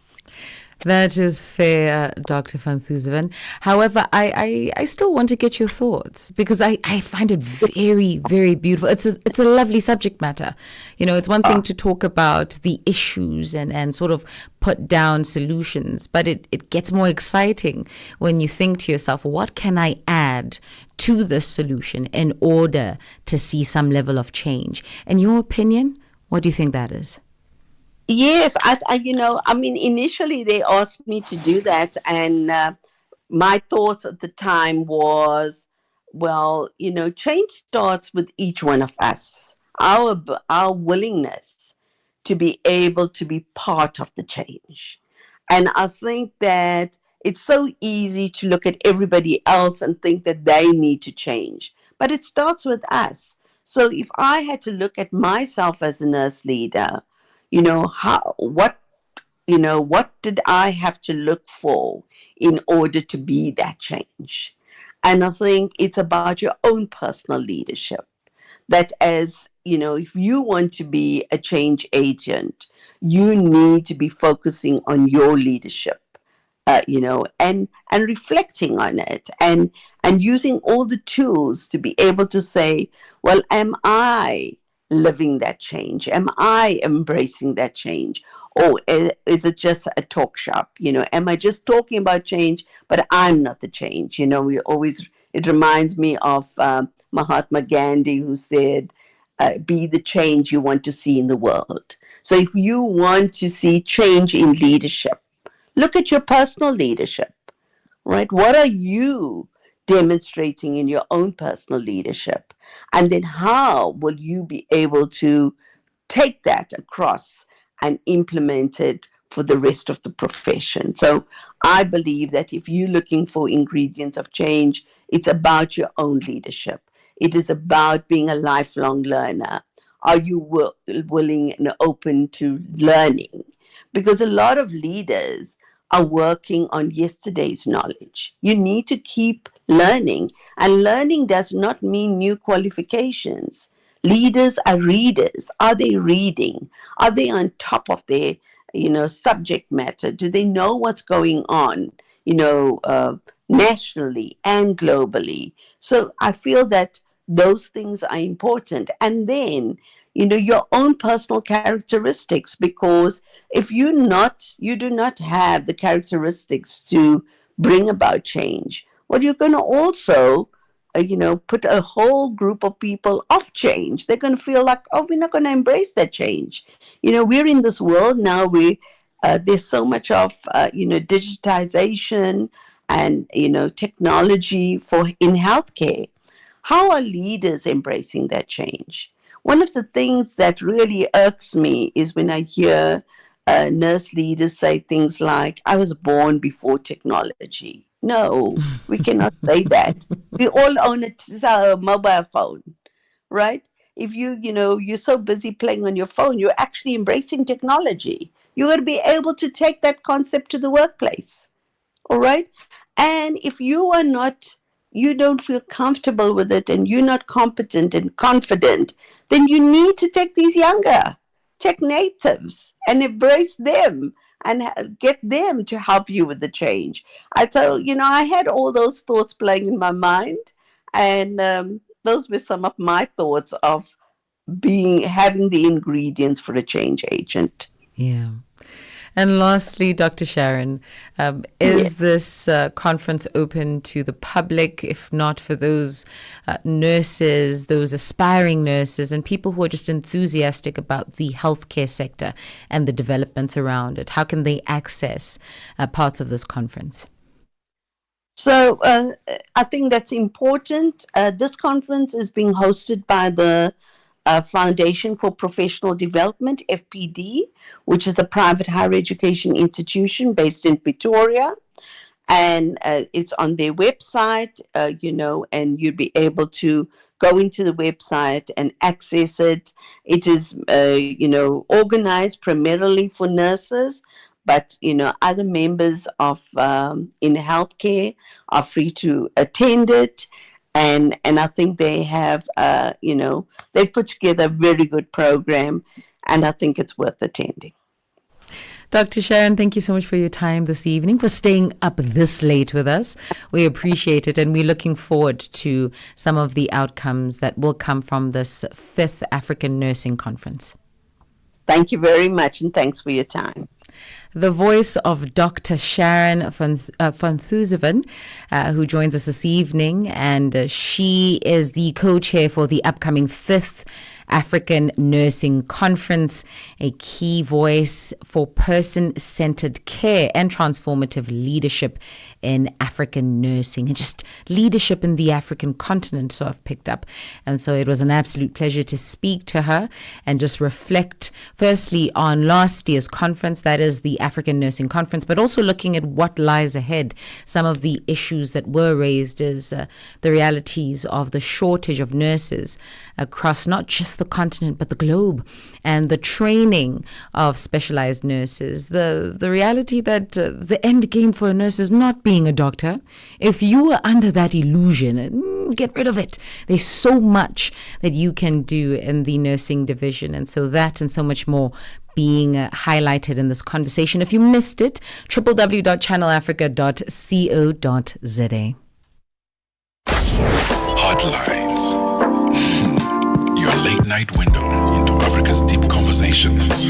That is fair, Dr. Van Thuzeven. However, I still want to get your thoughts because I find it very, very beautiful. It's a lovely subject matter. You know, it's one thing to talk about the issues and sort of put down solutions, but it gets more exciting when you think to yourself, what can I add to this solution in order to see some level of change? In your opinion, what do you think that is? Yes, initially they asked me to do that, and my thoughts at the time was, well, change starts with each one of us. Our willingness to be able to be part of the change. And I think that it's so easy to look at everybody else and think that they need to change, but it starts with us. So if I had to look at myself as a nurse leader, what did I have to look for in order to be that change? And I think it's about your own personal leadership. That if you want to be a change agent, you need to be focusing on your leadership, and reflecting on it and using all the tools to be able to say, well, am I living that change? Am I embracing that change? Or is it just a talk shop? Am I just talking about change, but I'm not the change? It reminds me of Mahatma Gandhi, who said, be the change you want to see in the world. So if you want to see change in leadership, look at your personal leadership, right? What are you demonstrating in your own personal leadership? And then how will you be able to take that across and implement it for the rest of the profession? So I believe that if you're looking for ingredients of change, it's about your own leadership. It is about being a lifelong learner. Are you willing and open to learning? Because a lot of leaders are working on yesterday's knowledge. You need to keep learning, and learning does not mean new qualifications. Leaders are readers. Are they reading? Are they on top of their, subject matter? Do they know what's going on, nationally and globally? So I feel that those things are important. And then, your own personal characteristics, because if you do not have the characteristics to bring about change, well, you're going to also put a whole group of people off change. They're going to feel like, oh, we're not going to embrace that change. We're in this world now where there's so much of, digitization and, technology in healthcare. How are leaders embracing that change? One of the things that really irks me is when I hear nurse leaders say things like, I was born before technology. No, we cannot say that. We all own a mobile phone, right? If you're so busy playing on your phone, you're actually embracing technology. You're going to be able to take that concept to the workplace, all right? And if you don't feel comfortable with it and you're not competent and confident, then you need to take these younger tech natives and embrace them and get them to help you with the change. I had all those thoughts playing in my mind, and those were some of my thoughts of having the ingredients for a change agent. Yeah. And lastly, Dr. Sharon, is this conference open to the public, if not for those nurses, those aspiring nurses, and people who are just enthusiastic about the healthcare sector and the developments around it? How can they access parts of this conference? So I think that's important. This conference is being hosted by the Foundation for Professional Development, FPD, which is a private higher education institution based in Pretoria. And it's on their website, and you'll be able to go into the website and access it. It is, organized primarily for nurses, but, other members of in healthcare are free to attend it. And I think they have, they've put together a very good program, and I think it's worth attending. Dr. Sharon, thank you so much for your time this evening, for staying up this late with us. We appreciate it, and we're looking forward to some of the outcomes that will come from this 5th African Nursing Conference. Thank you very much, and thanks for your time. The voice of Dr. Sharon van Thuzeven, who joins us this evening, and she is the co-chair for the upcoming 5th African Nursing Conference, a key voice for person-centered care and transformative leadership in African nursing, and just leadership in the African continent, so I've picked up. And so it was an absolute pleasure to speak to her and just reflect firstly on last year's conference, that is the African Nursing Conference, but also looking at what lies ahead. Some of the issues that were raised is the realities of the shortage of nurses across not just the continent but the globe, and the training of specialized nurses, the reality that the end game for a nurse is not being a doctor. If you are under that illusion, get rid of it. There's so much that you can do in the nursing division, and so that and so much more being highlighted in this conversation. If you missed it, www.channelafrica.co.za. Heartlines. Your late night window into Africa's deep conversations.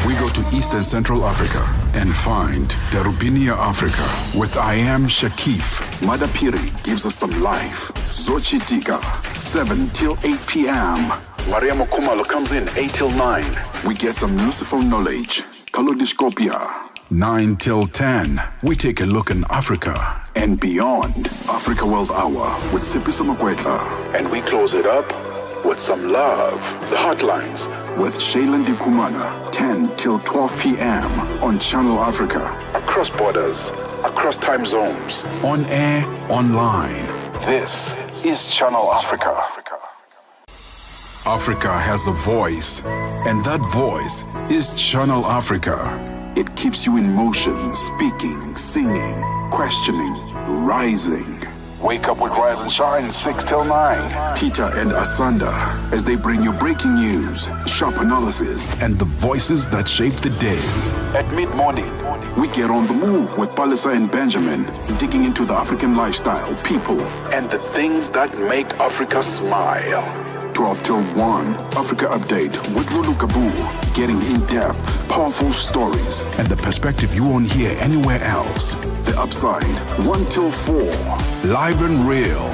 We go to East and Central Africa and find Darubinia Africa with I Am Shakif. Madapiri gives us some life. Zochitika, 7 till 8 p.m. Maria Mokumalo comes in 8 till 9. We get some useful knowledge. Kalodiscopia, 9 till 10. We take a look in Africa and beyond. Africa World Hour with Sipiso Makwetla. And we close it up with some love. The Heartlines with Shailen Dikumana, 10 till 12 p.m. on Channel Africa. Across borders, across time zones. On air, online. This is Channel Africa. Africa has a voice, and that voice is Channel Africa. It keeps you in motion, speaking, singing, questioning, rising. Wake up with Rise and Shine, 6 till 9. Peter and Asanda, as they bring you breaking news, sharp analysis, and the voices that shape the day. At mid-morning, we get on the move with Palisa and Benjamin, digging into the African lifestyle, people, and the things that make Africa smile. 12 till 1, Africa Update with Lulu Kabu, getting in-depth, powerful stories, and the perspective you won't hear anywhere else. The Upside, 1 till 4, live and real,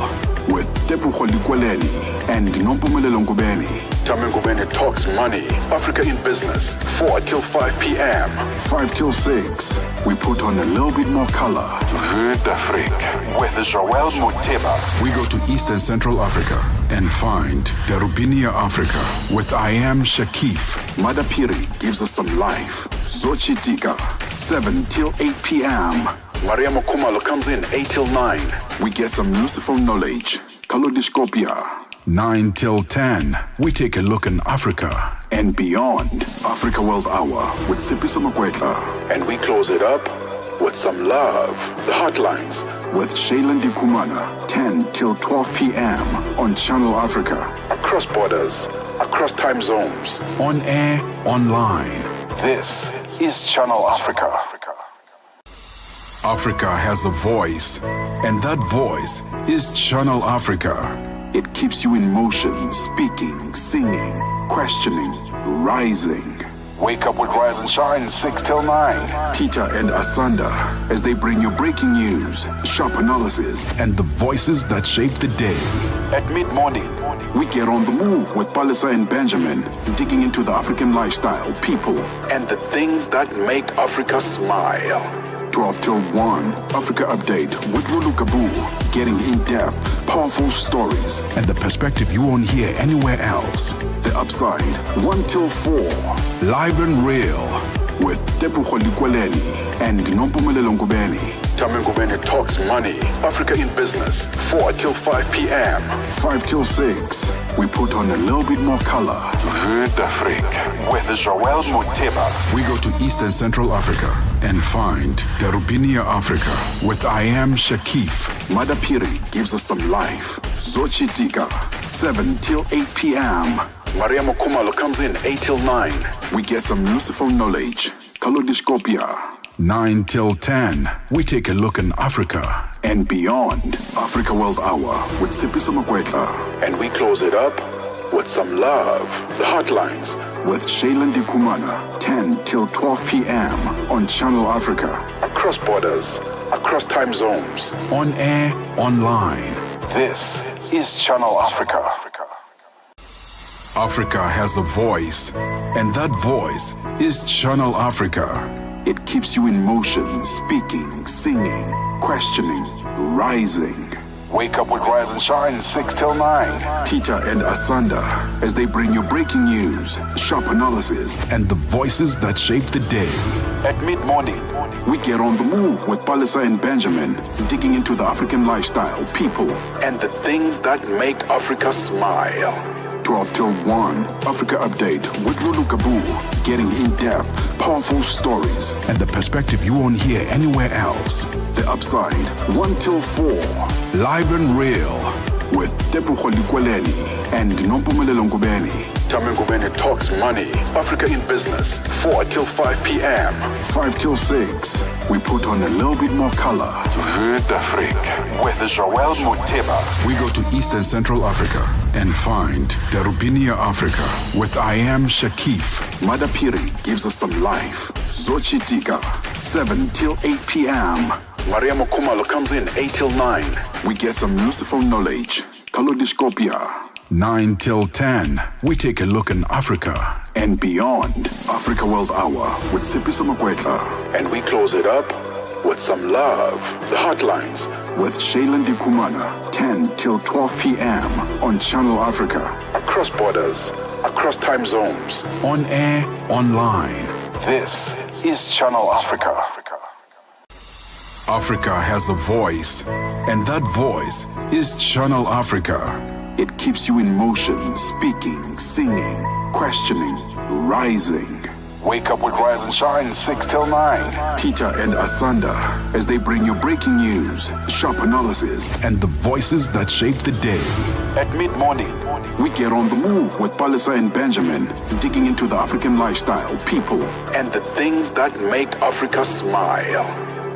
with Tepu Kholikweleni and Nompumelelo Ngubeni. Tame Ngubeni talks money, Africa in business, 4 till 5 p.m. 5 till 6, we put on a little bit more color. Vue d'Afrique with Joël Moteba. We go to East and Central Africa and find Darubinia Africa with I Am Shakif. Madapiri gives us some life. Zochitika, 7 till 8 p.m. Maria Mokumalo comes in 8 till 9. We get some useful knowledge. Kalodiscopia, 9 till 10. We take a look in Africa and beyond. Africa World Hour with Sipiso Makwetla. And we close it up with some love. The Heartlines with Shailen Dikumana, 10 till 12 p.m. on Channel Africa. Across borders, across time zones. On air, online. This is Channel Africa. Africa has a voice, and that voice is Channel Africa. It keeps you in motion, speaking, singing, questioning, rising. Wake up with Rise and Shine, 6 till 9. Peter and Asanda, as they bring you breaking news, sharp analysis, and the voices that shape the day. At mid-morning, we get on the move with Palisa and Benjamin, digging into the African lifestyle, people, and the things that make Africa smile. 12 till 1, Africa Update with Lulu Kabu, getting in-depth, powerful stories, and the perspective you won't hear anywhere else. The Upside, 1 till 4, live and real, with Tepu Kholikweleni and Nompumelelo Ngubeni. Tame Ngubeni talks money, Africa in business, 4 till 5 p.m. 5 till 6, we put on a little bit more color. Vue d'Afrique with Joël Moteba. We go to East and Central Africa and find Darubinia Africa with I Am Shakif. Madapiri gives us some life. Zochitika, 7 till 8 p.m. Mariamo Kumalo comes in 8 till 9. We get some useful knowledge. Kalodiscopia, 9 till 10. We take a look in Africa and beyond. Africa World Hour with Sipiso Makwetla. And we close it up with some love. The Heartlines with Shailen Dikumana, 10 till 12 p.m. on Channel Africa. Across borders, across time zones, on air, online. This is Channel Africa. Africa has a voice, and that voice is Channel Africa. It keeps you in motion, speaking, singing, questioning, rising. Wake up with Rise and Shine, 6 till 9. Peter and Asanda, as they bring you breaking news, sharp analysis, and the voices that shape the day. At mid-morning, we get on the move with Palisa and Benjamin, digging into the African lifestyle, people, and the things that make Africa smile. 12 till 1, Africa Update with Lulu Kabu, getting in-depth, powerful stories, and the perspective you won't hear anywhere else. The Upside, 1 till 4, live and real, with Tepu Kweleni and Nompumelelo Ngubeni. Tame Ngubeni talks money, Africa in business, 4 till 5 p.m. 5 till 6, we put on a little bit more color. Vue d'Afrique with Joel Muteba. We go to East and Central Africa and find Darubinia Africa with I Am Shakif. Madapiri gives us some life. Zochitika, 7 till 8 p.m. Mariamo Kumalo comes in 8 till 9. We get some useful knowledge. Kalodiscopia, 9 till 10. We take a look in Africa and beyond. Africa World Hour with Sipiso Makwetla. And we close it up with some love. The Heartlines with Shailen Dikumana, 10 till 12 p.m. on Channel Africa. Across borders, across time zones, on air, online. This is Channel Africa. Africa has a voice, and that voice is Channel Africa. It keeps you in motion, speaking, singing, questioning, rising. Wake up with Rise and Shine, 6 till 9. Peter and Asanda, as they bring you breaking news, sharp analysis, and the voices that shape the day. At mid-morning, we get on the move with Palisa and Benjamin, digging into the African lifestyle, people, and the things that make Africa smile.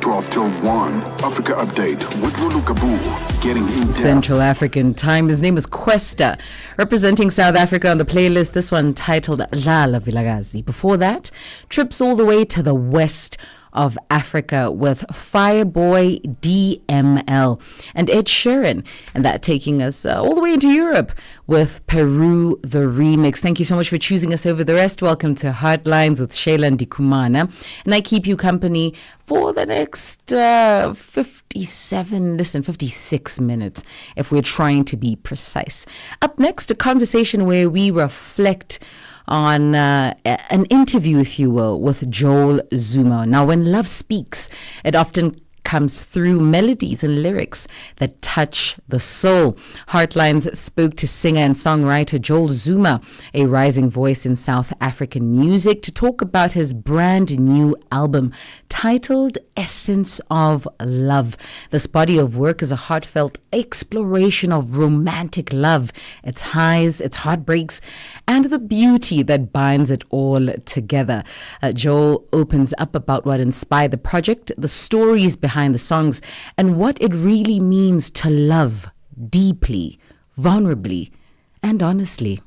12 till 1, Africa Update with Lulu Kabu, getting in depth. Central African time. His name is Questa, representing South Africa on the playlist. This one titled Lala Vilagazi. Before that, trips all the way to the west of Africa with Fireboy DML and Ed Sheeran, and that taking us all the way into Europe with Peru the remix. Thank you so much for choosing us over the rest. Welcome to Heartlines with Shailen Dikumana, and I keep you company for the next 56 minutes if we're trying to be precise. Up next, a conversation where we reflect on an interview, if you will, with Joel Zuma. Now, when love speaks, it often comes through melodies and lyrics that touch the soul. Heartlines spoke to singer and songwriter Joel Zuma, a rising voice in South African music, to talk about his brand new album titled Essence of Love. This body of work is a heartfelt exploration of romantic love, its highs, its heartbreaks, and the beauty that binds it all together. Joel opens up about what inspired the project, the stories behind the songs, and what it really means to love deeply, vulnerably, and honestly.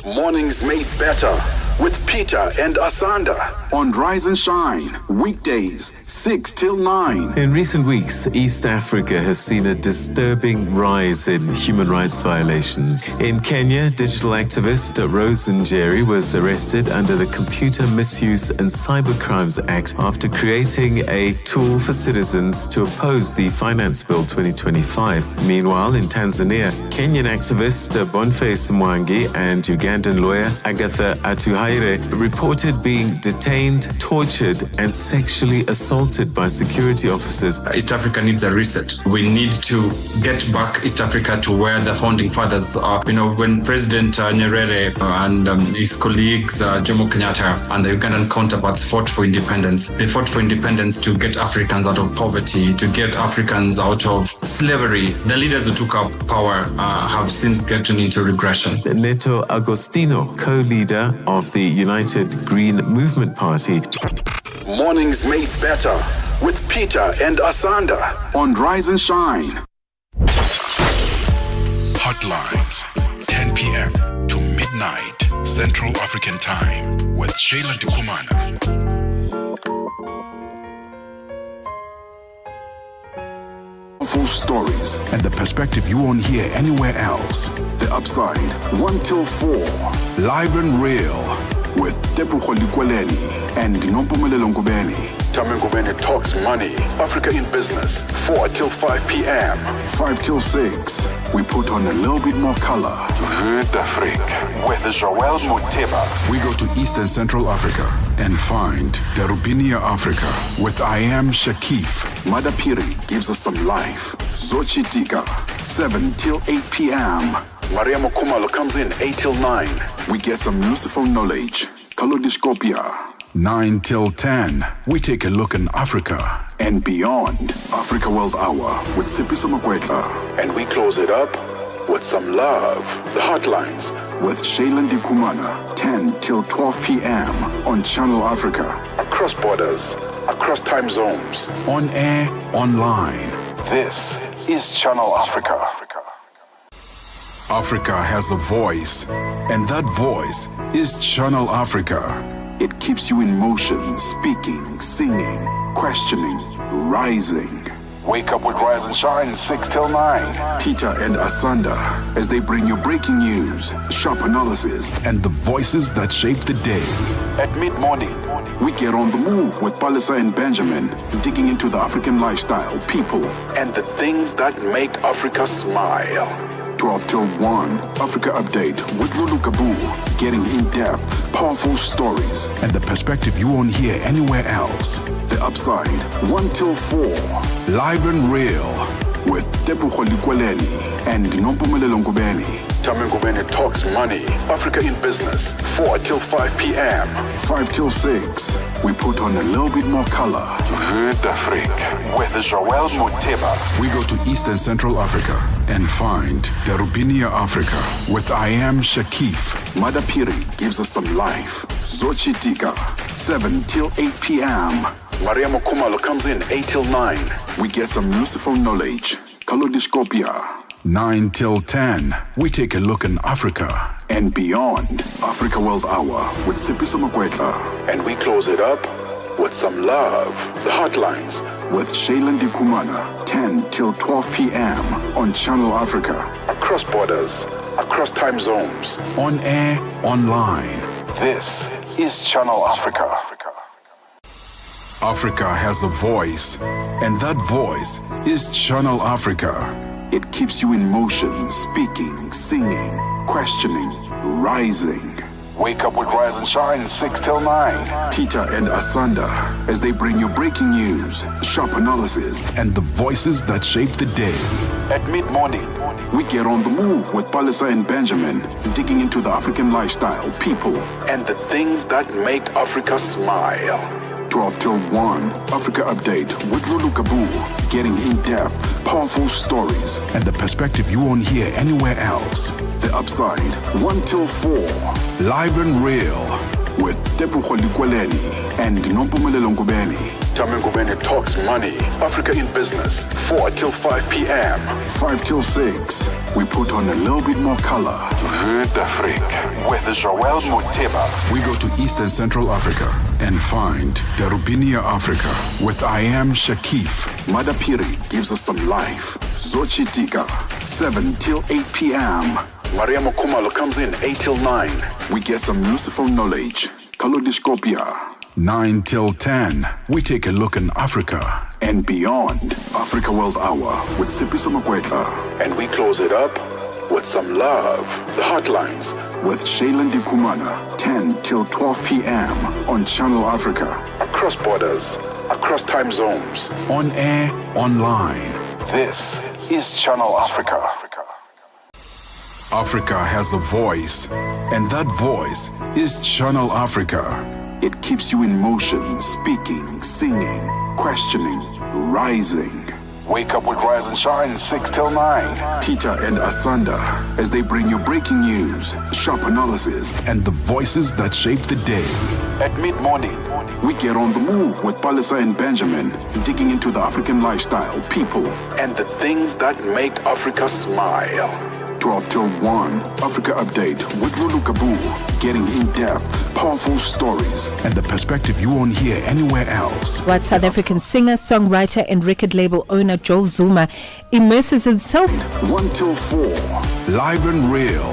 Mornings made better with Peter and Asanda on Rise and Shine, weekdays 6 till 9. In recent weeks, East Africa has seen a disturbing rise in human rights violations. In Kenya, digital activist Rose Njeri was arrested under the Computer Misuse and Cybercrimes Act after creating a tool for citizens to oppose the Finance Bill 2025. Meanwhile, in Tanzania, Kenyan activist Boniface Mwangi and Ugandan lawyer Agatha Atuhaire Zaire reported being detained, tortured, and sexually assaulted by security officers. East Africa needs a reset. We need to get back East Africa to where the founding fathers are. When President Nyerere and his colleagues, Jomo Kenyatta and the Ugandan counterparts fought for independence. They fought for independence to get Africans out of poverty, to get Africans out of slavery. The leaders who took up power have since gotten into regression. Neto Agostino, co-leader of the United Green Movement Party. Mornings made better with Peter and Asanda on Rise and Shine. Heartlines, 10 p.m. to midnight Central African Time with Shayla Dukumana. Full stories and the perspective you won't hear anywhere else. The Upside, 1 till 4, live and real with Tepuho Likweleni and Nompumelelo Ngubeni. Tame Ngubeni talks money, Africa in business, 4 till 5 p.m., 5 till 6. We put on a little bit more color. Vue d'Afrique with Joël Moteba. We go to East and Central Africa and find Darubinia Africa with I Am Shakif. Madapiri gives us some life. Zochi Tika, 7 till 8 p.m. Maria Mokumalo comes in 8 till 9. We get some useful knowledge. Kalodiscopia, 9 till 10. We take a look in Africa and beyond. Africa World Hour with Sipiso Makwetla. And we close it up with some love. The Heartlines with Shayla Ndikumana, 10 till 12 p.m. on Channel Africa. Across borders, across time zones, on air, online. This is Channel Africa. Africa has a voice, and that voice is Channel Africa. It keeps you in motion, speaking, singing, questioning, rising. Wake up with Rise and Shine, 6 till 9. Peter and Asanda, as they bring you breaking news, sharp analysis, and the voices that shape the day. At mid-morning, we get on the move with Palisa and Benjamin, digging into the African lifestyle, people, and the things that make Africa smile. 12 till 1, Africa Update with Lulu Kabu, getting in-depth, powerful stories, and the perspective you won't hear anywhere else. The Upside, 1 till 4, live and real, with Tepuho Likweleni and Nompumelelo Ngubeni. Tame Ngubeni talks money, Africa in business, 4 till 5 p.m., 5 till 6. We put on a little bit more color. Vue d'Afrique with Joël Moteba. We go to East and Central Africa and find Darubinia Africa with I Am Shakif. Madapiri gives us some life. Zochi Tika, 7 till 8 p.m. Maria Mokumalo comes in 8 till 9. We get some useful knowledge. Kalodiscopia, 9 till 10. We take a look in Africa and beyond. Africa World Hour with Sipiso Makwetla. And we close it up with some love. The Heartlines with Shayla Ndikumana, 10 till 12 p.m. on Channel Africa. Across borders, across time zones, on air, online. This is Channel Africa. Africa has a voice, and that voice is Channel Africa. It keeps you in motion, speaking, singing, questioning, rising. Wake up with Rise and Shine, 6 till 9. Peter and Asanda, as they bring you breaking news, sharp analysis, and the voices that shape the day. At mid-morning, we get on the move with Palisa and Benjamin, digging into the African lifestyle, people, and the things that make Africa smile. 12 till 1, Africa Update with Lulu Kabu, getting in-depth, powerful stories, and the perspective you won't hear anywhere else. The Upside, 1 till 4, live and real, with Tepuho Likweleni and Nompumelelo Ngubeni. Tame Ngubeni talks money, Africa in business, 4 till 5 p.m., 5 till 6. We put on a little bit more color. Vue d'Afrique with Joël Moteba. We go to East and Central Africa and find Darubinia Africa with I Am Shakif. Madapiri gives us some life. Zochi Tika, 7 till 8 p.m. Maria Mokumalo comes in 8 till 9. We get some useful knowledge. Kalodiscopia, 9 till 10. We take a look in Africa and beyond. Africa World Hour with Sipiso Makwetla. And we close it up with some love. The Heartlines with Shailen Dikumana, 10 till 12 p.m. on Channel Africa. Across borders, across time zones, on air, online. This is Channel Africa. Africa has a voice, and that voice is Channel Africa. It keeps you in motion, speaking, singing, questioning, rising. Wake up with Rise and Shine 6 till 9. Peter and Asanda as they bring you breaking news, sharp analysis, and the voices that shape the day. At mid-morning, we get on the move with Palisa and Benjamin, digging into the African lifestyle, people, and the things that make Africa smile. 12 till 1, Africa Update with Lulu Kabu, getting in-depth, powerful stories, and the perspective you won't hear anywhere else. What South African singer, songwriter, and record label owner Joel Zuma immerses himself. 1 till 4, live and real,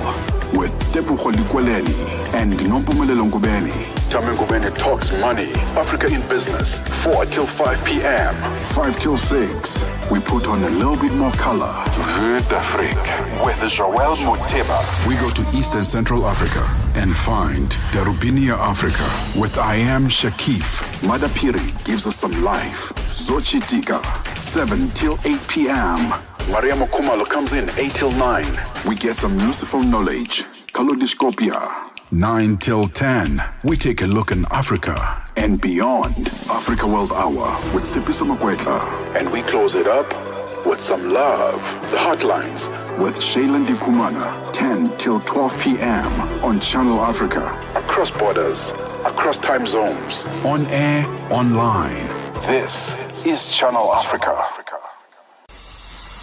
with Tepuho Likweleni and Nompumelelo Ngubeni. Tame Ngubeni talks money, Africa in business, 4 till 5 p.m. 5 till 6, we put on a little bit more color. Vue d'Afrique with Joel Moteba. We go to East and Central Africa and find Darubinia Africa with I Am Shakif. Madapiri gives us some life. Zochitika, 7 till 8 p.m. Maria Mokumalo comes in 8 till 9. We get some useful knowledge. Kalodiscopia. 9 till 10. We take a look in Africa and beyond. Africa World Hour with Sipiso Makwetla. And we close it up with some love. The Heartlines with Shailen Dikumana. 10 till 12 p.m. on Channel Africa. Across borders, across time zones, on air, online. This is Channel Africa.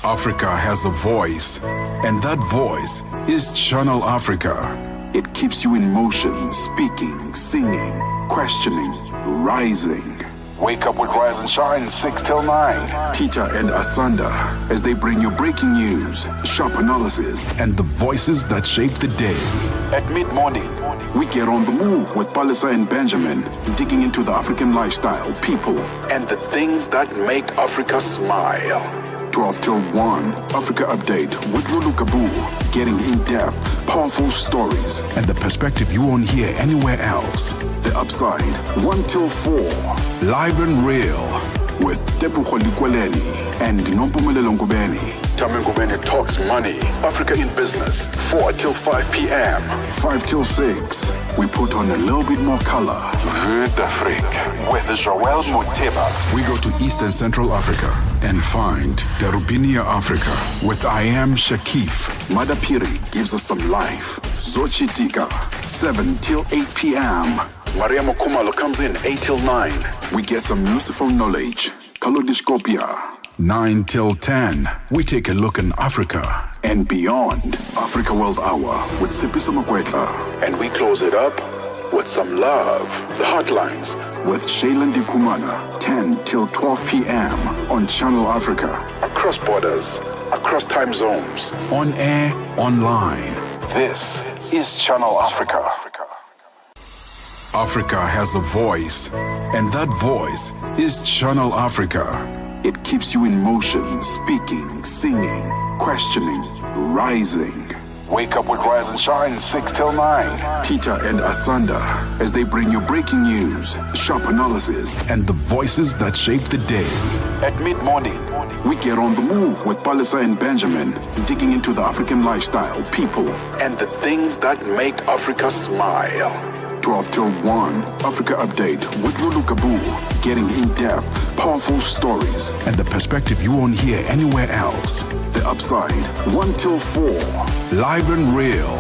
Africa has a voice, and that voice is Channel Africa. It keeps you in motion, speaking, singing, questioning, rising. Wake up with Rise and Shine 6 till 9. Peter and Asanda as they bring you breaking news, sharp analysis, and the voices that shape the day. At mid-morning, we get on the move with Palisa and Benjamin, digging into the African lifestyle, people, and the things that make Africa smile. 12 till 1, Africa Update with Lulu Kabu, getting in-depth, powerful stories, and the perspective you won't hear anywhere else. The Upside, 1 till 4, live and real, with Tepuho Likweleni and Nompumelelo Ngubeni. Tame Ngubeni talks money, Africa in business, 4 till 5 p.m. 5 till 6, we put on a little bit more color. Vue d'Afrique with Joel Moteba. We go to East and Central Africa and find Darubinia Africa with I Am Shakif. Madapiri gives us some life. Zochitika, 7 till 8 p.m. Maria Mokumalo comes in 8 till 9. We get some useful knowledge. Kalodiscopia. 9 till 10, we take a look in Africa and beyond. Africa World Hour with Sipiso Makwetla. And we close it up with some love. The Heartlines with Shailen Dikumana. 10 till 12 p.m. on Channel Africa. Across borders, across time zones, on air, online. This is Channel Africa. Africa has a voice, and that voice is Channel Africa. It keeps you in motion, speaking, singing, questioning, rising. Wake up with Rise and Shine 6 till 9. Peter and Asanda as they bring you breaking news, sharp analysis, and the voices that shape the day. At mid-morning, we get on the move with Palisa and Benjamin, digging into the African lifestyle, people, and the things that make Africa smile. 12 till 1, Africa Update with Lulu Kabu, getting in-depth, powerful stories, and the perspective you won't hear anywhere else. The Upside, 1 till 4, live and real,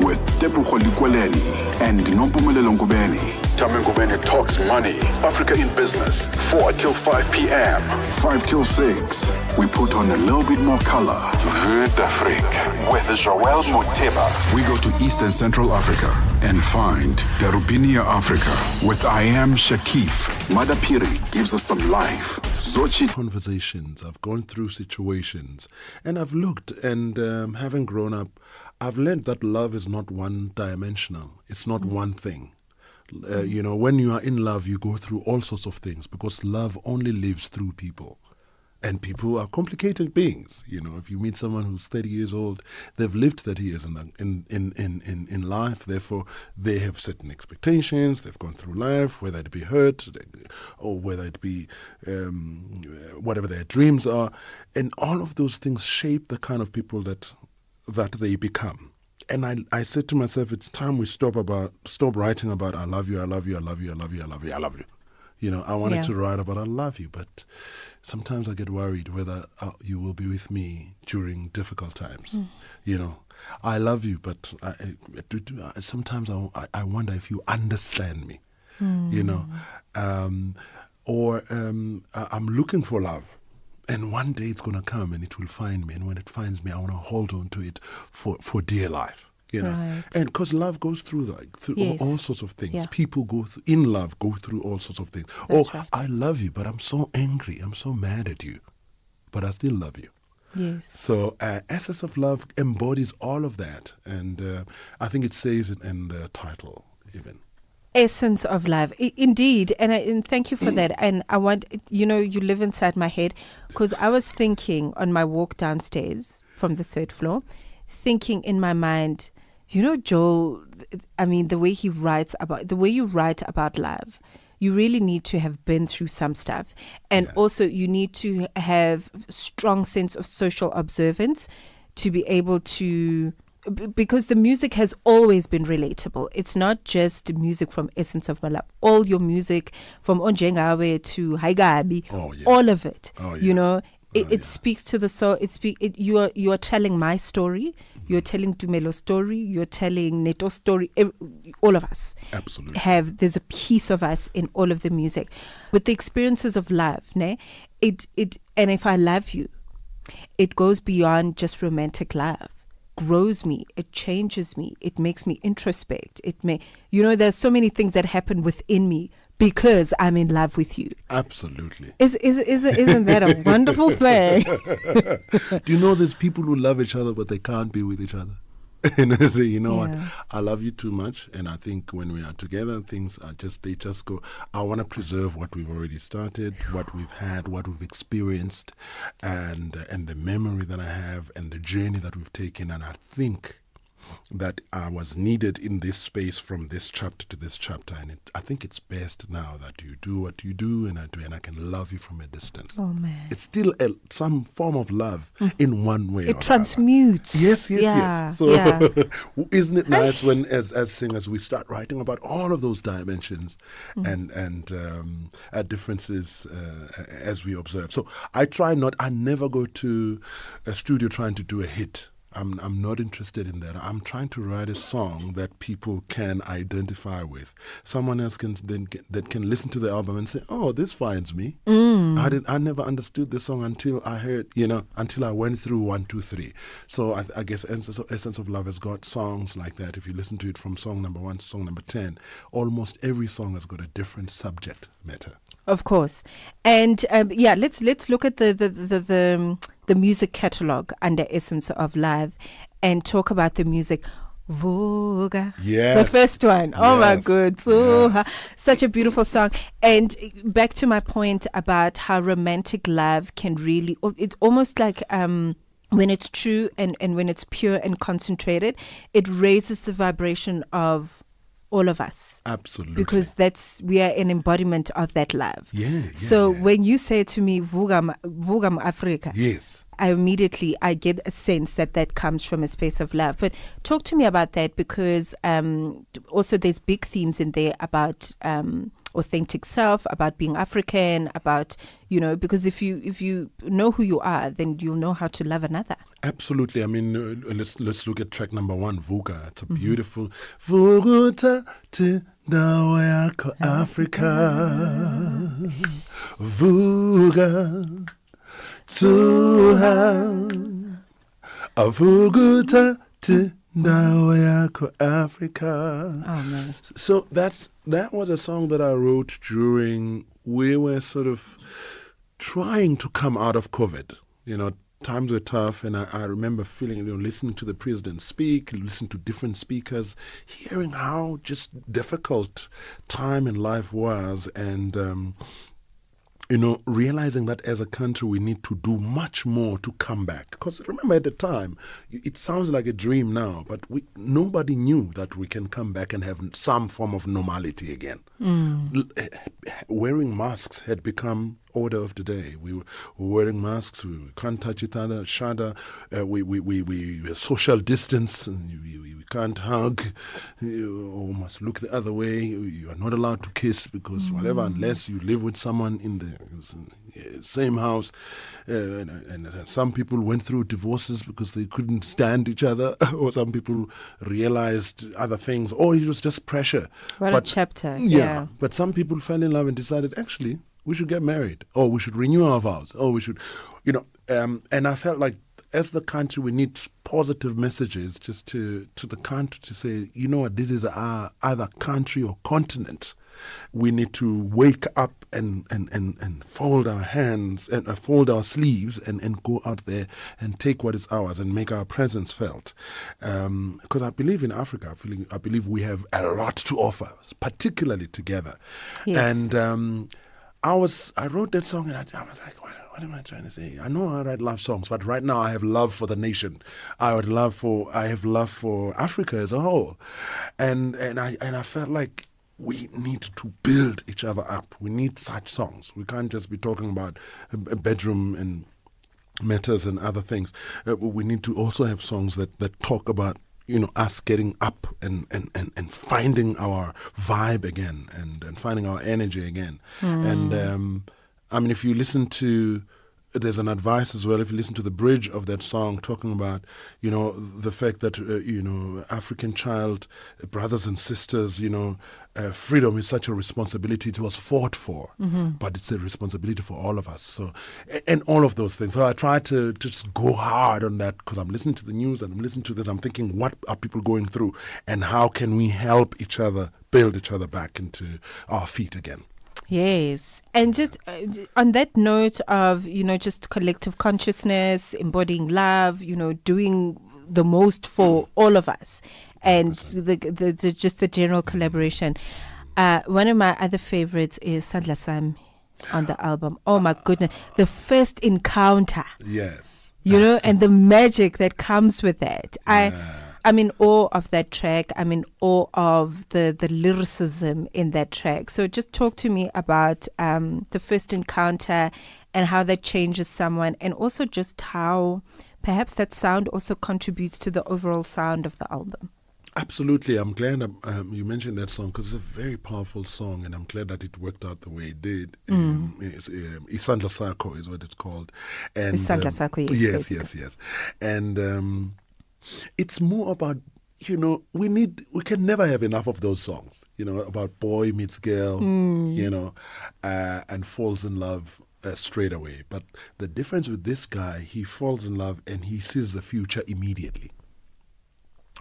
with Tepuho Likweleni and Nompumelelo Ngubeni. Tame Ngubeni talks money, Africa in business, 4 till 5 p.m. 5 till 6, we put on a little bit more color. Vue d'Afrique with Joel Moteba. We go to East and Central Africa and find Darubinia Africa with I Am Shakif. Madapiri gives us some life. Zochi conversations. I've gone through situations and I've looked and having grown up, I've learned that love is not one-dimensional. It's not one thing. When you are in love, you go through all sorts of things because love only lives through people. And people are complicated beings. You know, if you meet someone who's 30 years old, they've lived 30 years in life. Therefore, they have certain expectations. They've gone through life, whether it be hurt or whether it be whatever their dreams are. And all of those things shape the kind of people that they become. And I said to myself, it's time we stop writing about I love you, I love you, I love you, I love you, I love you, I love you. You know, I wanted to write about I love you, but sometimes I get worried whether you will be with me during difficult times. You know, I love you, but sometimes I wonder if you understand me. You know, or I'm looking for love. And one day it's going to come and it will find me. And when it finds me, I want to hold on to it for dear life. You know, and because love goes through all sorts of things. Yeah. People in love go through all sorts of things. That's Oh, right. I love you, but I'm so angry. I'm so mad at you, but I still love you. Yes. So Essence of Love embodies all of that. And I think it says it in the title even. Essence of love, indeed, and thank you for that. And I want, you live inside my head, because I was thinking on my walk downstairs from the 3rd floor, thinking in my mind, Joel, I mean, the way you write about love, you really need to have been through some stuff, and also you need to have strong sense of social observance to be able to. Because the music has always been relatable. It's not just music from Essence of My Love. All your music from Onjengawe to Haigabi, all of it. It speaks to the soul. You are telling my story. You're telling Tumelo's story. You're telling Neto's story. All of us absolutely there's a piece of us in all of the music. With the experiences of love, and if I love you, it goes beyond just romantic love. Grows me, it changes me, it makes me introspect. There's so many things that happen within me because I'm in love with you. Absolutely. Isn't that a wonderful thing? Do you know there's people who love each other but they can't be with each other? And they say, what, I love you too much, and I think when we are together, things are they just go. I want to preserve what we've already started, what we've had, what we've experienced, and the memory that I have, and the journey that we've taken. And I think that I was needed in this space from this chapter to this chapter, and I think it's best now that you do what you do, and I do, and I can love you from a distance. Oh man, it's still some form of love in one way. It transmutes. Yes. So isn't it nice when, as singers, we start writing about all of those dimensions and differences as we observe. So I never go to a studio trying to do a hit. I'm not interested in that. I'm trying to write a song that people can identify with. Someone else can listen to the album and say, "Oh, this finds me." I never understood this song until I heard, until I went through 1, 2, 3. So I guess Essence of Love has got songs like that. If you listen to it from song number 1 to song number 10, almost every song has got a different subject matter. Of course, and let's look at the music catalog under Essence of Love and talk about the music. Vuga, the first one. Oh my God, such a beautiful song. And back to my point about how romantic love can really, it's almost like when it's true and when it's pure and concentrated, it raises the vibration of all of us. Absolutely. Because we are an embodiment of that love. So when you say to me, Vugam Africa. Yes. I get a sense that comes from a space of love. But talk to me about that, because also there's big themes in there about authentic self, about being African, about, because if you know who you are, then you'll know how to love another. Absolutely. I mean, let's look at track number 1, Vuga. It's a beautiful Vuguta te dawe yako Africa. Vuga tuha Vuguta te dawe yako Africa. Oh man. So that was a song that I wrote during we were sort of trying to come out of COVID. Times were tough, and I remember feeling, listening to the president speak, listening to different speakers, hearing how just difficult time in life was, and realizing that as a country we need to do much more to come back. Because remember, at the time, it sounds like a dream now, but nobody knew that we can come back and have some form of normality again. Wearing masks had become order of the day. We were wearing masks. We can't touch each other. We social distance. And we can't hug. You must look the other way. You are not allowed to kiss because whatever, unless you live with someone in the same house. And some people went through divorces because they couldn't stand each other, or some people realized other things, or it was just pressure. What a chapter. Yeah. But some people fell in love and decided, actually, we should get married, or we should renew our vows, or we should, and I felt like as the country, we need positive messages just to the country to say, you know what, this is our either country or continent. We need to wake up and fold our hands and fold our sleeves and go out there and take what is ours and make our presence felt. Because I believe in Africa, I believe we have a lot to offer, particularly together. Yes. And I wrote that song and I was like, what am I trying to say? I know I write love songs, but right now I have love for the nation. I have love for Africa as a whole, and I felt like we need to build each other up. We need such songs. We can't just be talking about a bedroom and matters and other things. We need to also have songs that talk about us getting up and finding our vibe again and finding our energy again. And if you listen to, there's an advice as well, if you listen to the bridge of that song talking about, the fact that, African child, brothers and sisters, freedom is such a responsibility. It was fought for, but it's a responsibility for all of us. So, and all of those things. So I try to just go hard on that because I'm listening to the news and I'm listening to this. I'm thinking, what are people going through and how can we help each other, build each other back into our feet again? Yes. And just on that note of, just collective consciousness, embodying love, doing the most for all of us and the general collaboration. One of my other favorites is Sandla Sami on the album. Oh my goodness. The first encounter. Yes. And the magic that comes with that. I'm in awe of that track. I'm in awe of the lyricism in that track. So just talk to me about the first encounter and how that changes someone, and also just how perhaps that sound also contributes to the overall sound of the album. Absolutely. I'm glad you mentioned that song because it's a very powerful song, and I'm glad that it worked out the way it did. Isandla Sako is what it's called. And Isandla Sako, yes. Yes. And it's more about, we can never have enough of those songs, about boy meets girl, and falls in love straight away. But the difference with this guy, he falls in love and he sees the future immediately.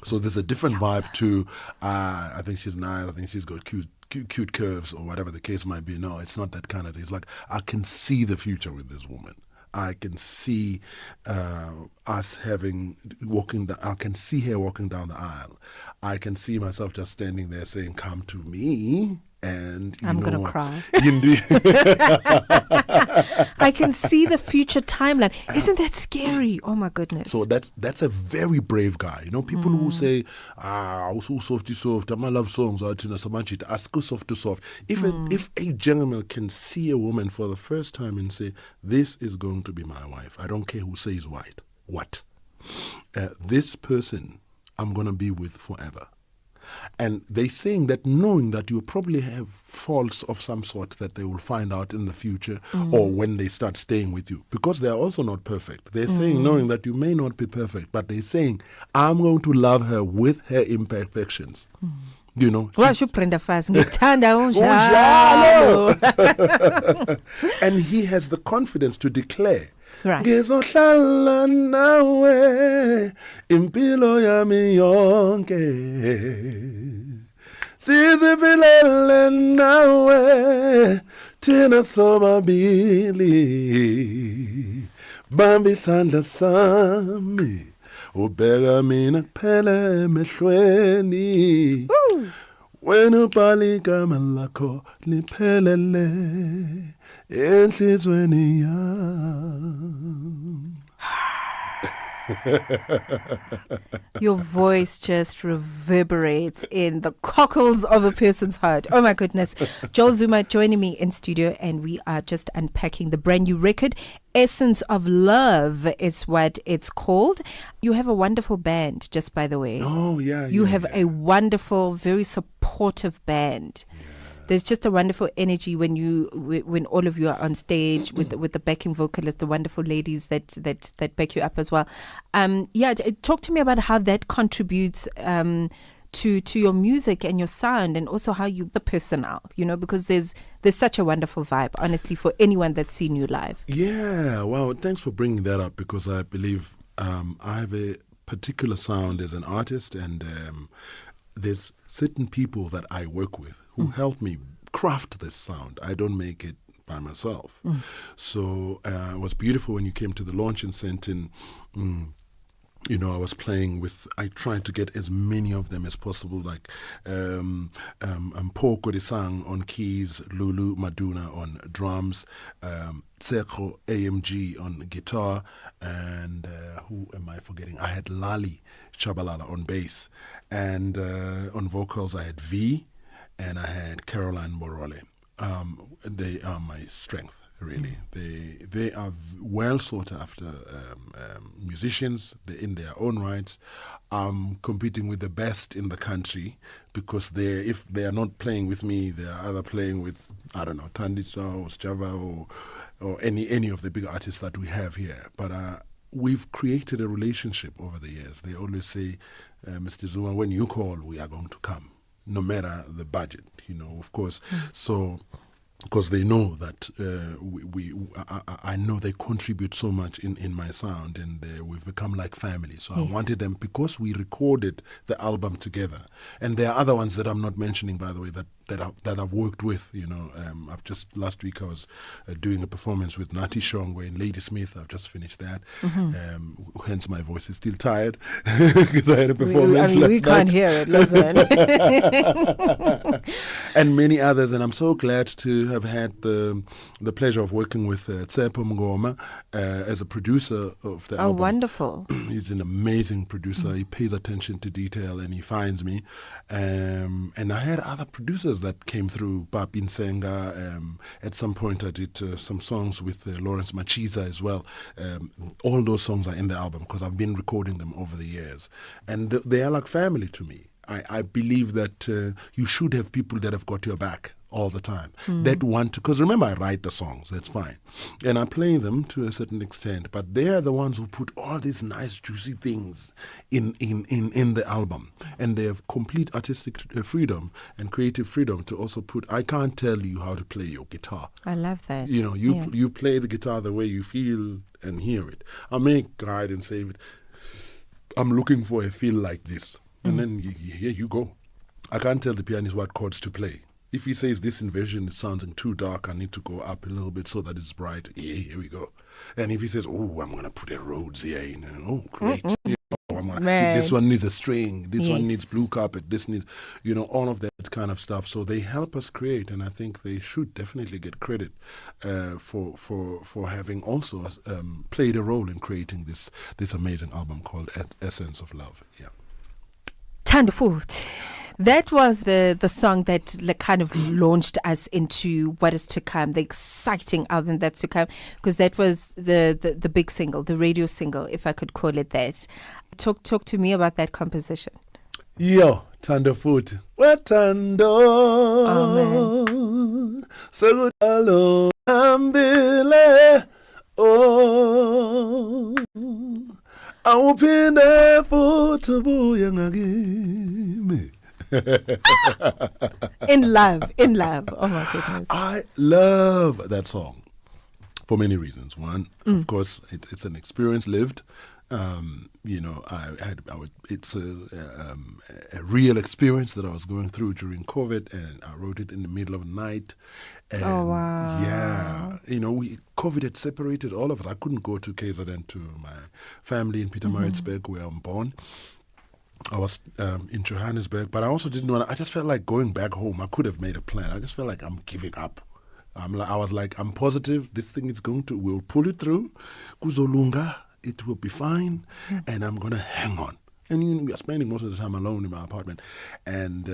So there's a different vibe to, I think she's nice, I think she's got cute curves or whatever the case might be. No, it's not that kind of thing. It's like, I can see the future with this woman. I can see us I can see her walking down the aisle. I can see myself just standing there saying, come to me. And I'm going to cry. Indeed. I can see the future timeline. Isn't that scary? Oh my goodness. So that's a very brave guy. People who say, so soft, I love songs, soft. If a gentleman can see a woman for the first time and say, this is going to be my wife, I don't care who says what. This person I'm going to be with forever. And they're saying that knowing that you probably have faults of some sort that they will find out in the future or when they start staying with you. Because they're also not perfect. They're saying knowing that you may not be perfect, but they're saying, I'm going to love her with her imperfections. Washuprenda fast ngikuthanda unjalo. And he has the confidence to declare, right. Ngizohlala nawe impilo yami yonke. Siziphilele nawe thina sobabili. Bamba isandla sami ubheka mina kuphela emehlweni. Wena ubhala igama lakho liphelele enhlizweni yami. Your voice just reverberates in the cockles of a person's heart. Oh my goodness. Joel Zuma joining me in studio, and we are just unpacking the brand new record. Essence of Love is what it's called. You have a wonderful band, just by the way. Oh, yeah. You have a wonderful, very supportive band. Yeah. There's just a wonderful energy when all of you are on stage with the backing vocalists, the wonderful ladies that back you up as well. Talk to me about how that contributes to your music and your sound, and also how the personnel, because there's such a wonderful vibe, honestly, for anyone that's seen you live. Yeah, well, thanks for bringing that up, because I believe I have a particular sound as an artist, and there's certain people that I work with who help me craft this sound. I don't make it by myself. So it was beautiful when you came to the launch in Sentin. I was playing with, I tried to get as many of them as possible, like Mpoko Desang on keys, Lulu Maduna on drums, Tseko AMG on guitar, and who am I forgetting? I had Lali Chabalala on bass, and on vocals I had V, and I had Caroline Borole. They are my strength. Really, they are well sought after musicians. They're in their own rights. Competing with the best in the country, because if they are not playing with me, they are either playing with, I don't know, Tandisa or Java or any of the big artists that we have here. But we've created a relationship over the years. They always say, Mr. Zuma, when you call, we are going to come, no matter the budget. Of course. So. Because they know that I know they contribute so much in my sound, and we've become like family. So yes. I wanted them, because we recorded the album together, and there are other ones that I'm not mentioning, by the way, that I've worked with. I've just last week I was doing a performance with Nati Shongwe and Lady Smith. I've just finished that. Hence my voice is still tired because I had a performance last night. We can't hear it. Listen. And many others, and I'm so glad to have had the pleasure of working with Tsepo Mngoma as a producer of the album. Oh, wonderful. He's an amazing producer. He pays attention to detail, and he finds me. And I had other producers that came through. Papin Senga. At some point I did some songs with Lawrence Machiza as well. All those songs are in the album because I've been recording them over the years. And they are like family to me. I believe that you should have people that have got your back all the time. That want to, because remember, I write the songs, that's fine. And I play them to a certain extent, but they are the ones who put all these nice, juicy things in the album. And they have complete artistic freedom and creative freedom to also put, I can't tell you how to play your guitar. I love that. You play the guitar the way you feel and hear it. I may guide and say, I'm looking for a feel like this. And then here you go. I can't tell the pianist what chords to play. If he says this inversion, it sounds too dark, I need to go up a little bit so that it's bright. Yeah, here we go. And if he says, oh, I'm going to put a Rhodes here in. Oh, great. This one needs a string. This one needs blue carpet. This needs, all of that kind of stuff. So they help us create, and I think they should definitely get credit for having also played a role in creating this amazing album called Essence of Love. Yeah. Thunderfoot. That was the song that kind of launched us into what is to come, the exciting album that's to come, because that was the big single, the radio single, if I could call it that. Talk to me about that composition. Yo, Thunderfoot. Watando. Oh, man. Segutalo ambile. Oh. Awuphinde futhi ubuye ngakimi. In love. Oh my goodness. I love that song for many reasons. One, of course, it's an experience lived. It's a real experience that I was going through during COVID, and I wrote it in the middle of the night. And oh, wow. Yeah. COVID had separated all of us. I couldn't go to KZN to my family in Pietermaritzburg, where I'm born. I was in Johannesburg, but I also didn't want to, I just felt like going back home. I could have made a plan. I just felt like I'm giving up. I was like, I'm positive this thing is we'll pull it through. Kuzolunga, it will be fine, and I'm gonna hang on. And we are spending most of the time alone in my apartment. And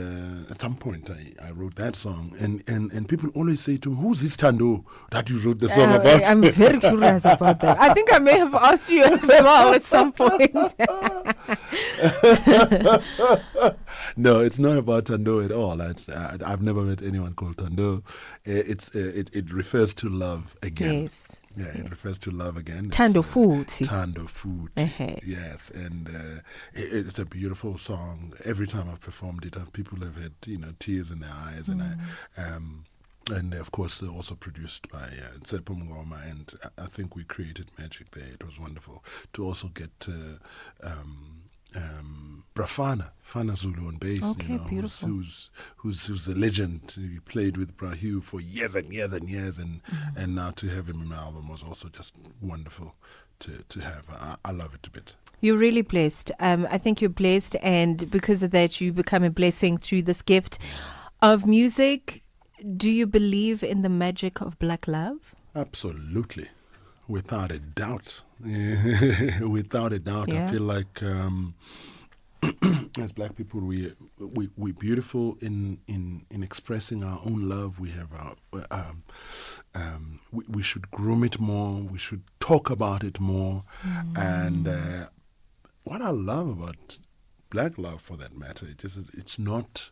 at some point, I wrote that song. And people always say to me, who's this Tando that you wrote the song about? I'm very curious about that. I think I may have asked you as well at some point. No, it's not about Tando at all. I've never met anyone called Tando. It refers to love again. Yes. Yeah, it refers to love again. Tando Futhi. Tando Futhi. Yes, and it's a beautiful song. Every time I've performed it, people have had tears in their eyes, and of course also produced by Tsepo Mngoma, and I think we created magic there. It was wonderful to also get Brafana, Fana Zulu on bass, beautiful. who's a legend. He played with Brahu for years and years and years, and now to have him in my album was also just wonderful to have. I love it a bit. You're really blessed. I think you're blessed, and because of that, you become a blessing through this gift of music. Do you believe in the magic of black love? Absolutely, without a doubt. Without a doubt, I feel like as black people, we're beautiful in expressing our own love. We have our we should groom it more. We should talk about it more. And what I love about black love, for that matter, it's not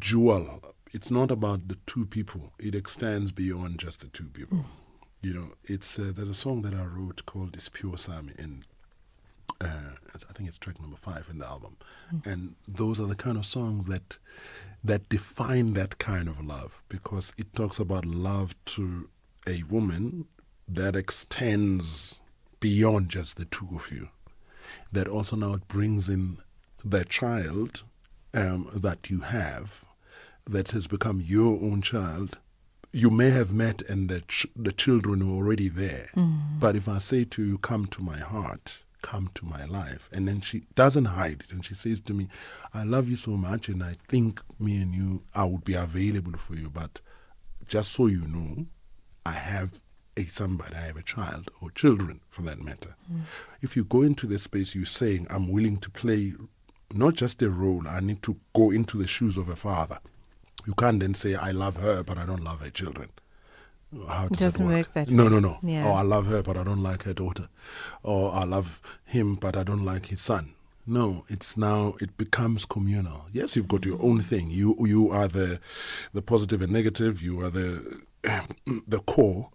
dual. It's not about the two people. It extends beyond just the two people. It's there's a song that I wrote called "It's Pure Sami," and I think it's track number 5 in the album. And those are the kind of songs that define that kind of love, because it talks about love to a woman that extends beyond just the two of you. That also now brings in the child that you have, that has become your own child. You may have met and the children were already there. But if I say to you, come to my heart, come to my life, and then she doesn't hide it, and she says to me, I love you so much, and I think me and you, I would be available for you, but just so you know, I have a child, or children for that matter. If you go into this space, you're saying, I'm willing to play not just a role, I need to go into the shoes of a father. You can't then say, I love her, but I don't love her children. How does it doesn't work that way. No. Yeah. Or I love her, but I don't like her daughter. Or I love him, but I don't like his son. No, it becomes communal. Yes, you've got your own thing. You are the positive and negative. You are the core.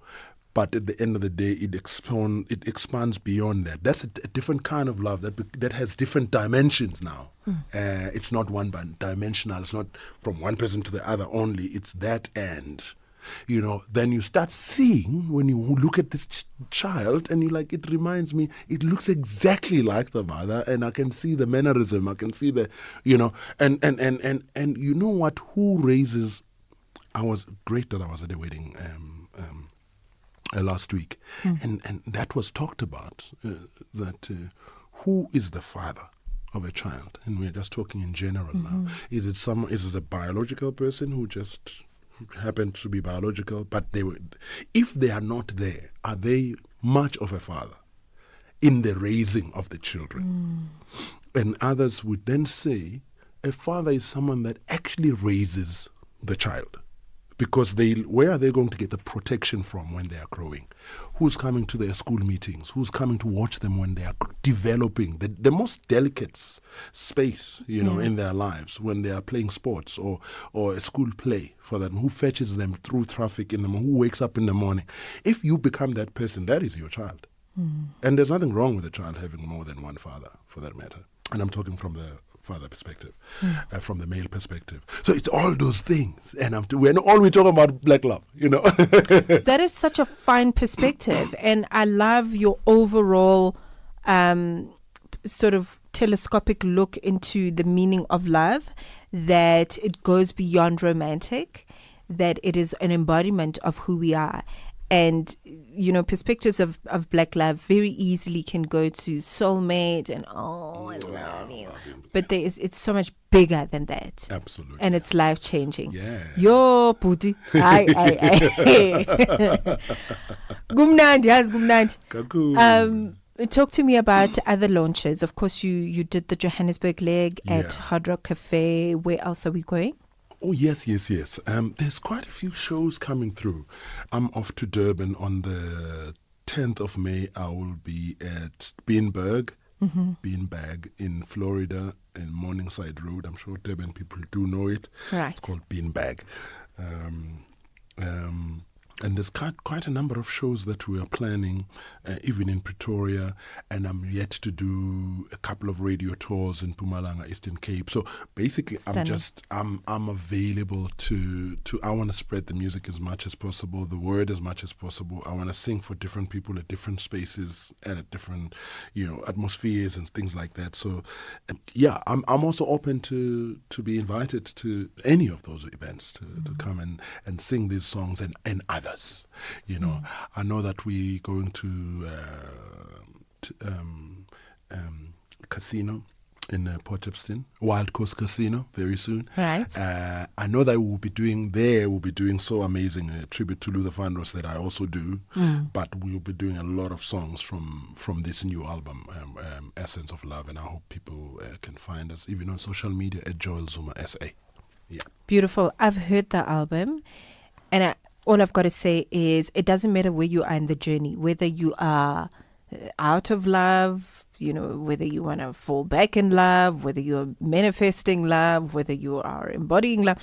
But at the end of the day, it expands beyond that. That's a different kind of love that has different dimensions now. It's not one-dimensional. It's not from one person to the other only. It's that end. Then you start seeing, when you look at this child, and you're like, it reminds me, it looks exactly like the mother, and I can see the mannerism, I can see the, and you know what, who raises, I was great that I was at a wedding last week, and that was talked about, that who is the father of a child, and we're just talking in general now. Is it a biological person who just happen to be biological, but if they are not there, are they much of a father in the raising of the children? And others would then say a father is someone that actually raises the child, because where are they going to get the protection from when they are growing? Who's coming to their school meetings? Who's coming to watch them when they are developing the most delicate space, in their lives, when they are playing sports or a school play for them? Who fetches them through traffic in the morning? Who wakes up in the morning? If you become that person, that is your child. And there's nothing wrong with a child having more than one father, for that matter. And I'm talking from the father perspective, from the male perspective. So it's all those things, and we're talking about black love, That is such a fine perspective, and I love your overall sort of telescopic look into the meaning of love, that it goes beyond romantic, that it is an embodiment of who we are. And, you know, perspectives of black love very easily can go to soulmate and, I love you. But it's so much bigger than that. Absolutely. And it's life-changing. Yeah. Yo, Puti. Aye. Gumnandi, yes, Gumnandi. Talk to me about other launches. Of course, you did the Johannesburg leg at Hard Rock Cafe. Where else are we going? Oh, yes. There's quite a few shows coming through. I'm off to Durban on the 10th of May. I will be at Beanbag in Florida, in Morningside Road. I'm sure Durban people do know it. Right. It's called Beanbag. And there's quite a number of shows that we are planning, even in Pretoria, and I'm yet to do a couple of radio tours in Mpumalanga, Eastern Cape. So basically, I'm available to I want to spread the music as much as possible, the word as much as possible. I want to sing for different people at different spaces and at different, atmospheres and things like that. So, I'm also open to be invited to any of those events to come and sing these songs and others. I know that we're going to casino in Port Epstein, Wild Coast Casino, very soon. Right. I know that we'll be doing so amazing a tribute to Luther Vandross that I also do, but we'll be doing a lot of songs from this new album, Essence of Love, and I hope people can find us even on social media at Joel Zuma SA. Yeah. Beautiful. I've heard the album, and all I've got to say is it doesn't matter where you are in the journey, whether you are out of love, whether you want to fall back in love, whether you're manifesting love, whether you are embodying love.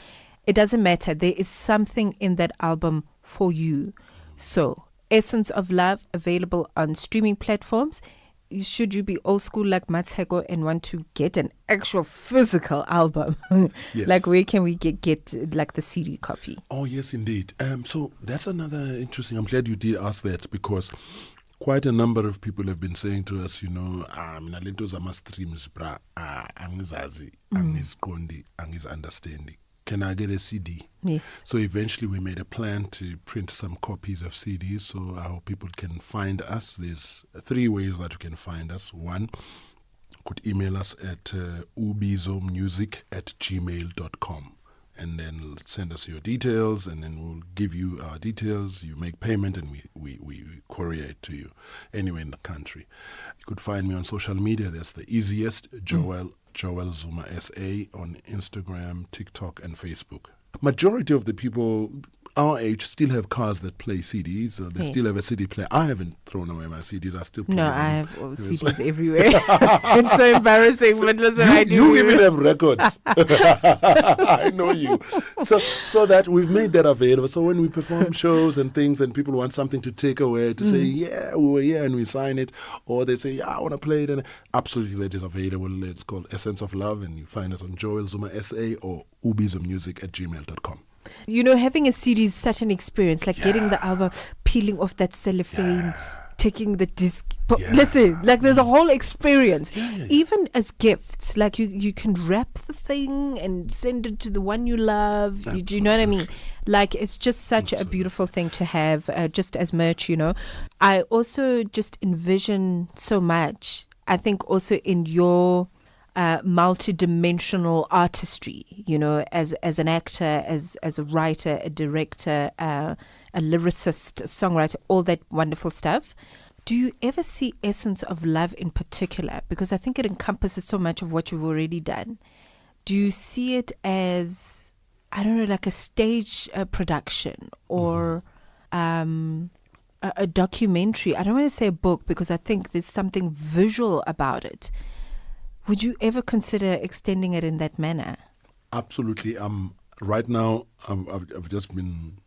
It doesn't matter. There is something in that album for you. So, Essence of Love, available on streaming platforms. Should you be old school like Matsheko and want to get an actual physical album, yes. Like where can we get like the CD copy? Oh, yes, indeed. So that's another interesting. I'm glad you did ask that, because quite a number of people have been saying to us, Nalento Zama streams, bra, angizazi, angizkondi, understanding. Can I get a CD? Yes. So eventually we made a plan to print some copies of CDs, so I hope people can find us. There's 3 ways that you can find us. 1, could email us at ubizomusic@gmail.com, and then send us your details, and then we'll give you our details. You make payment, and we courier it to you anywhere in the country. You could find me on social media. That's the easiest, Joel Zuma SA on Instagram, TikTok, and Facebook. Majority of the people our age still have cars that play CDs. They still have a CD player. I haven't thrown away my CDs. I still play them. I have CDs everywhere. It's so embarrassing, but listen, I do. You even have records. I know you. So that we've made that available. So when we perform shows and things, and people want something to take away, to say, yeah, we were here, and we sign it, or they say, yeah, I want to play it, and absolutely that is available. It's called Essence of Love, and you find us on Joel Zuma SA or ubizomusic@gmail.com. Having a CD is such an experience, like getting the album, peeling off that cellophane, taking the disc. But listen, like there's a whole experience. Even as gifts, like you can wrap the thing and send it to the one you love. Do you know what I mean? Like it's just such a beautiful thing to have, just as merch, I also just envision so much. I think also in your multi-dimensional artistry, as an actor, as a writer, a director, a lyricist, a songwriter, all that wonderful stuff. Do you ever see Essence of Love in particular? Because I think it encompasses so much of what you've already done. Do you see it as, I don't know, like a stage production or a documentary? I don't want to say a book because I think there's something visual about it. Would you ever consider extending it in that manner? Absolutely. Right now, I've just been.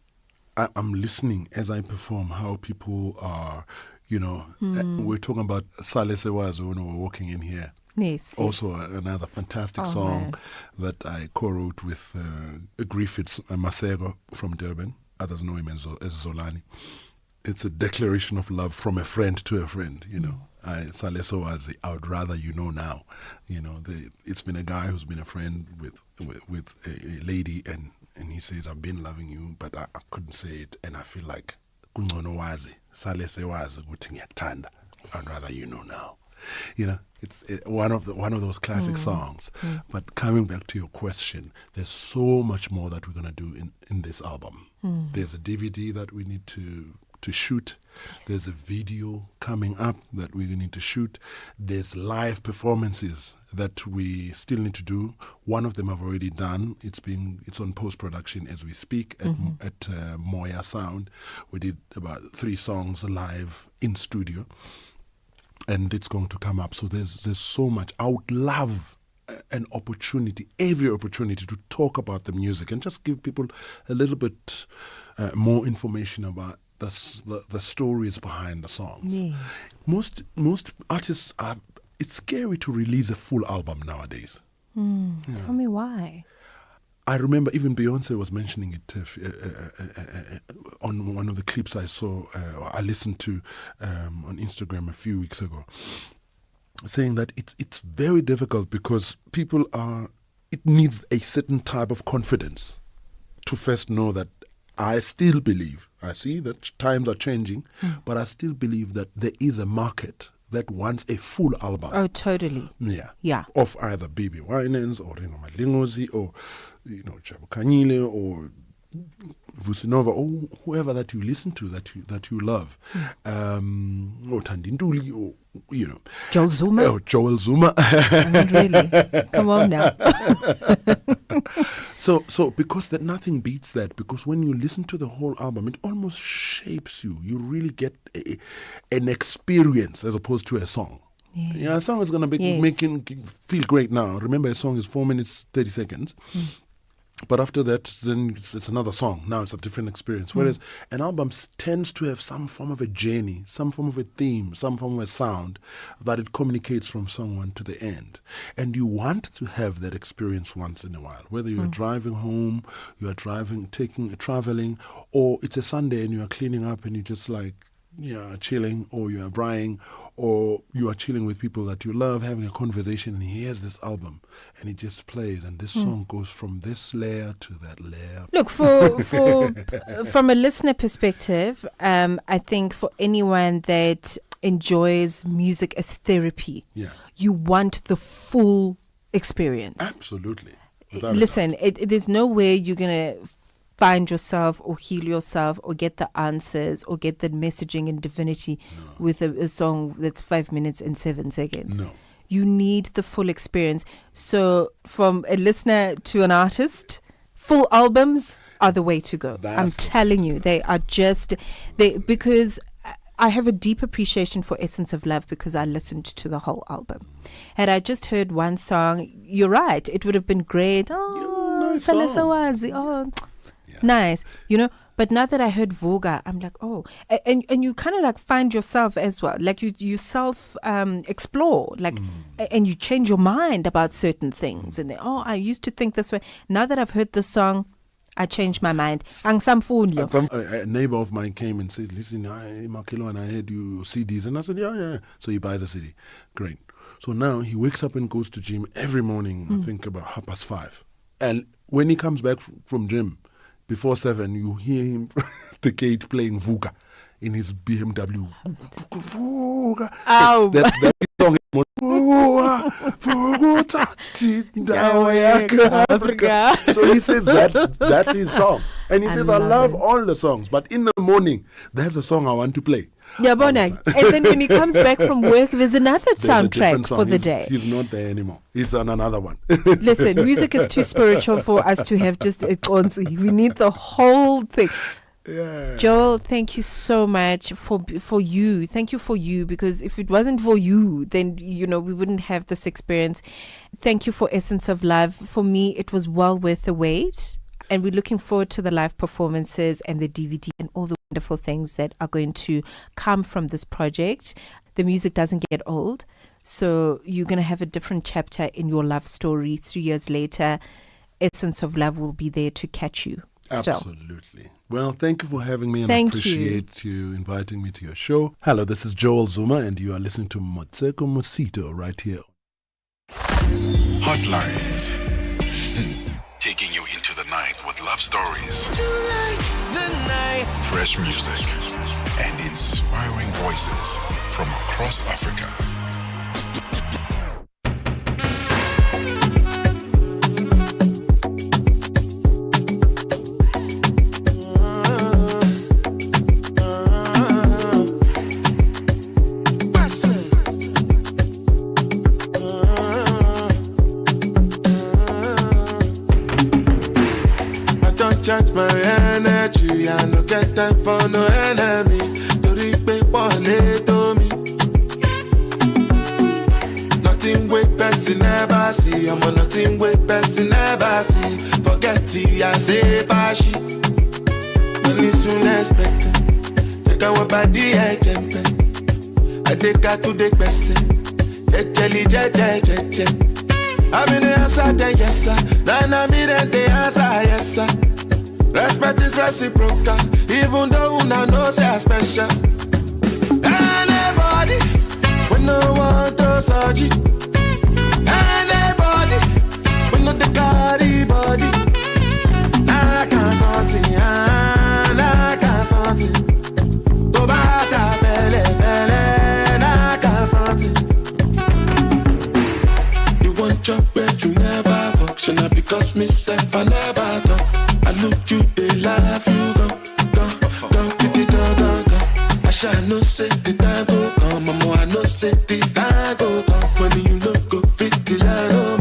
I'm listening as I perform how people are. We're talking about Sale Sewazo when we were walking in here. Yes. Also, another fantastic song that I co-wrote with Griffiths Masego from Durban. Others know him as Zolani. It's a declaration of love from a friend to a friend. Sale Sewazi, I would rather you know now. It's been a guy who's been a friend with a lady, and he says, I've been loving you, but I couldn't say it, and I feel like kungcono wazi sale sewazi ukuthi ngiyakuthanda. I'd rather you know now. You know, it's one of those classic songs. But coming back to your question, there's so much more that we're going to do in this album. There's a DVD that we need to shoot. There's a video coming up that we need to shoot. There's live performances that we still need to do. One of them I've already done. It's on post-production as we speak at Moya Sound. We did about 3 songs live in studio, and it's going to come up. So there's so much. I would love an opportunity, every opportunity, to talk about the music and just give people a little bit more information about the stories behind the songs. Yeah. Most artists it's scary to release a full album nowadays. Tell me why. I remember even Beyonce was mentioning it on one of the clips I saw, I listened to on Instagram a few weeks ago, saying that it's very difficult because it needs a certain type of confidence to first know that I still believe, I see that times are changing, but I still believe that there is a market that wants a full album. Oh, totally. Yeah. Of either Bibi Winans or Rino Madlingozi or Jabu Kanyile or Vusinova or whoever that you listen to that you love. Or Tandinduli or Joel Zuma. Oh, Joel Zuma. I mean, really? Come on now. So because that nothing beats that, because when you listen to the whole album, it almost shapes you. You really get an experience as opposed to a song. Yes. Yeah, a song is going to make you feel great now. Remember, a song is 4 minutes, 30 seconds. But after that, then it's another song. Now it's a different experience. Whereas an album tends to have some form of a journey, some form of a theme, some form of a sound that it communicates from song one to the end. And you want to have that experience once in a while. Whether you're driving home, you are traveling, or it's a Sunday and you are cleaning up and you just like, chilling, or you are braaiing, or you are chilling with people that you love, having a conversation, and he hears this album and it just plays, and this song goes from this layer to that layer. Look, for from a listener perspective, I think for anyone that enjoys music as therapy, you want the full experience. Absolutely. Listen, there's no way you're going to find yourself or heal yourself or get the answers or get the messaging and divinity with a song that's 5 minutes and 7 seconds. No. You need the full experience. So from a listener to an artist, full albums are the way to go. I'm telling you, they are because I have a deep appreciation for Essence of Love because I listened to the whole album. Had I just heard one song, you're right, it would have been great. Nice song. Nice, but now that I heard Voga, I'm like, oh, and you kind of like find yourself as well, like you self explore, like, and you change your mind about certain things, and then, I used to think this way. Now that I've heard the song, I changed my mind. A neighbor of mine came and said, listen, Makilo, and I heard you CDs, and I said, yeah. So he buys a CD. Great. So now he wakes up and goes to gym every morning, I think about 5:30. And when he comes back from gym, before 7, you hear him at the gate playing Vuga in his BMW. Vuga. Ow. That song is Africa. So he says that's his song. And he says, I love all the songs, but in the morning, there's a song I want to play. Yeah, and then when he comes back from work, there's another soundtrack for the day. He's not there anymore. He's on another one. Listen, music is too spiritual for us to have just a concert. We need the whole thing. Yeah. Joel, thank you so much for you. Thank you for you, because if it wasn't for you, then we wouldn't have this experience. Thank you for Essence of Love. For me, it was well worth the wait. And we're looking forward to the live performances and the DVD and all the wonderful things that are going to come from this project. The music doesn't get old. So you're going to have a different chapter in your love story 3 years later. Essence of Love will be there to catch you still. Absolutely. Well, thank you for having me, and Thank I appreciate you inviting me to your show. Hello, this is Joel Zuma, and you are listening to Motseko Mosito right here. Heartlines. Taking you into the night with love stories, fresh music, and inspiring voices from across Africa. Charge my energy, I no get time for no enemy. Tori pe wole to me. Nothing with person never see. I'm on nothing with person never see. Forget it, I say fashi. Money soon expected. Check out what body I jump. I take her to the person. Je. I'm in the answer, then yes sir. Then I'm in the answer, yes sir. Respect is reciprocal, even though una know say I special. Anybody, when no one to surgery. Anybody, when no the carry body. I can't something, I can't something. Go back to fele, I can't something. You want job but you never work. Should not because myself I never talk. I look you, they laugh, you go. I shall no say the time go come, mama, I no say the time go come. When you no go fit the line,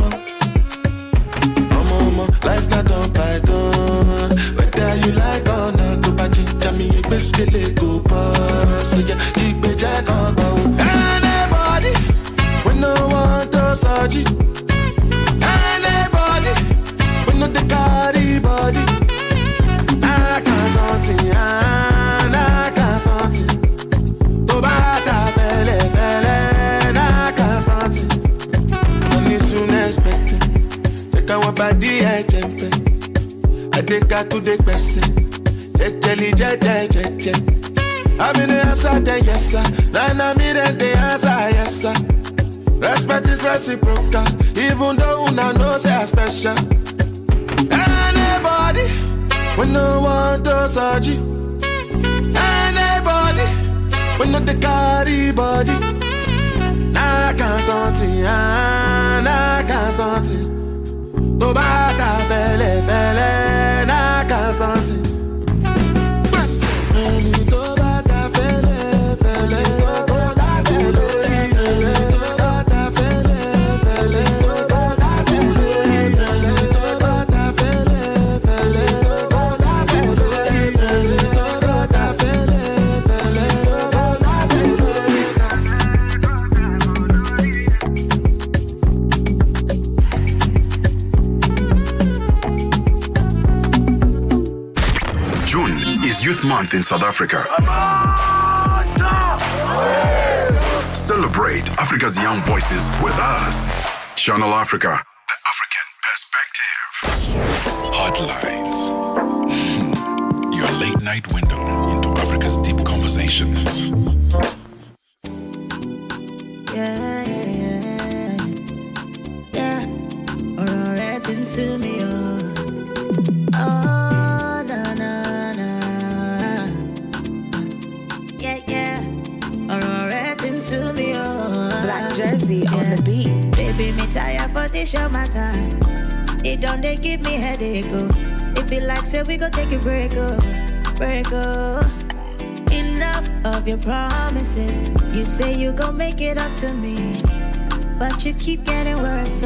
mama, life not on python. Whether you like or not, go back to me, you best get it go pass. So yeah, keep me jack on bow. Anybody, when no one to surgery. Anybody, when no the carry body. I can't something, I can't something. Go back to fele, I can't something. Money soon expected. Check out what body I jump. I take her to the person. Je. I'm in the answer, then yes sir. Then I'm in the answer, yes sir. Respect is reciprocal, even though una know say I special. Anybody, when no one to surgery. Anybody, when no the carry body. I can't something, I can't something. Go back to fele, I can't something. Go back to fele, go back to fele. Youth Month in South Africa. Celebrate Africa's young voices with us. Channel Africa, the African perspective. Heartlines. Your late night window into Africa's deep conversations. Yeah. Alright, into me, to me, Black Jersey on the beat. Baby, me tired for this show matter. It don't they give me headache, It be like say we go take a break, Enough of your promises. You say you gon' make it up to me, but you keep getting worse,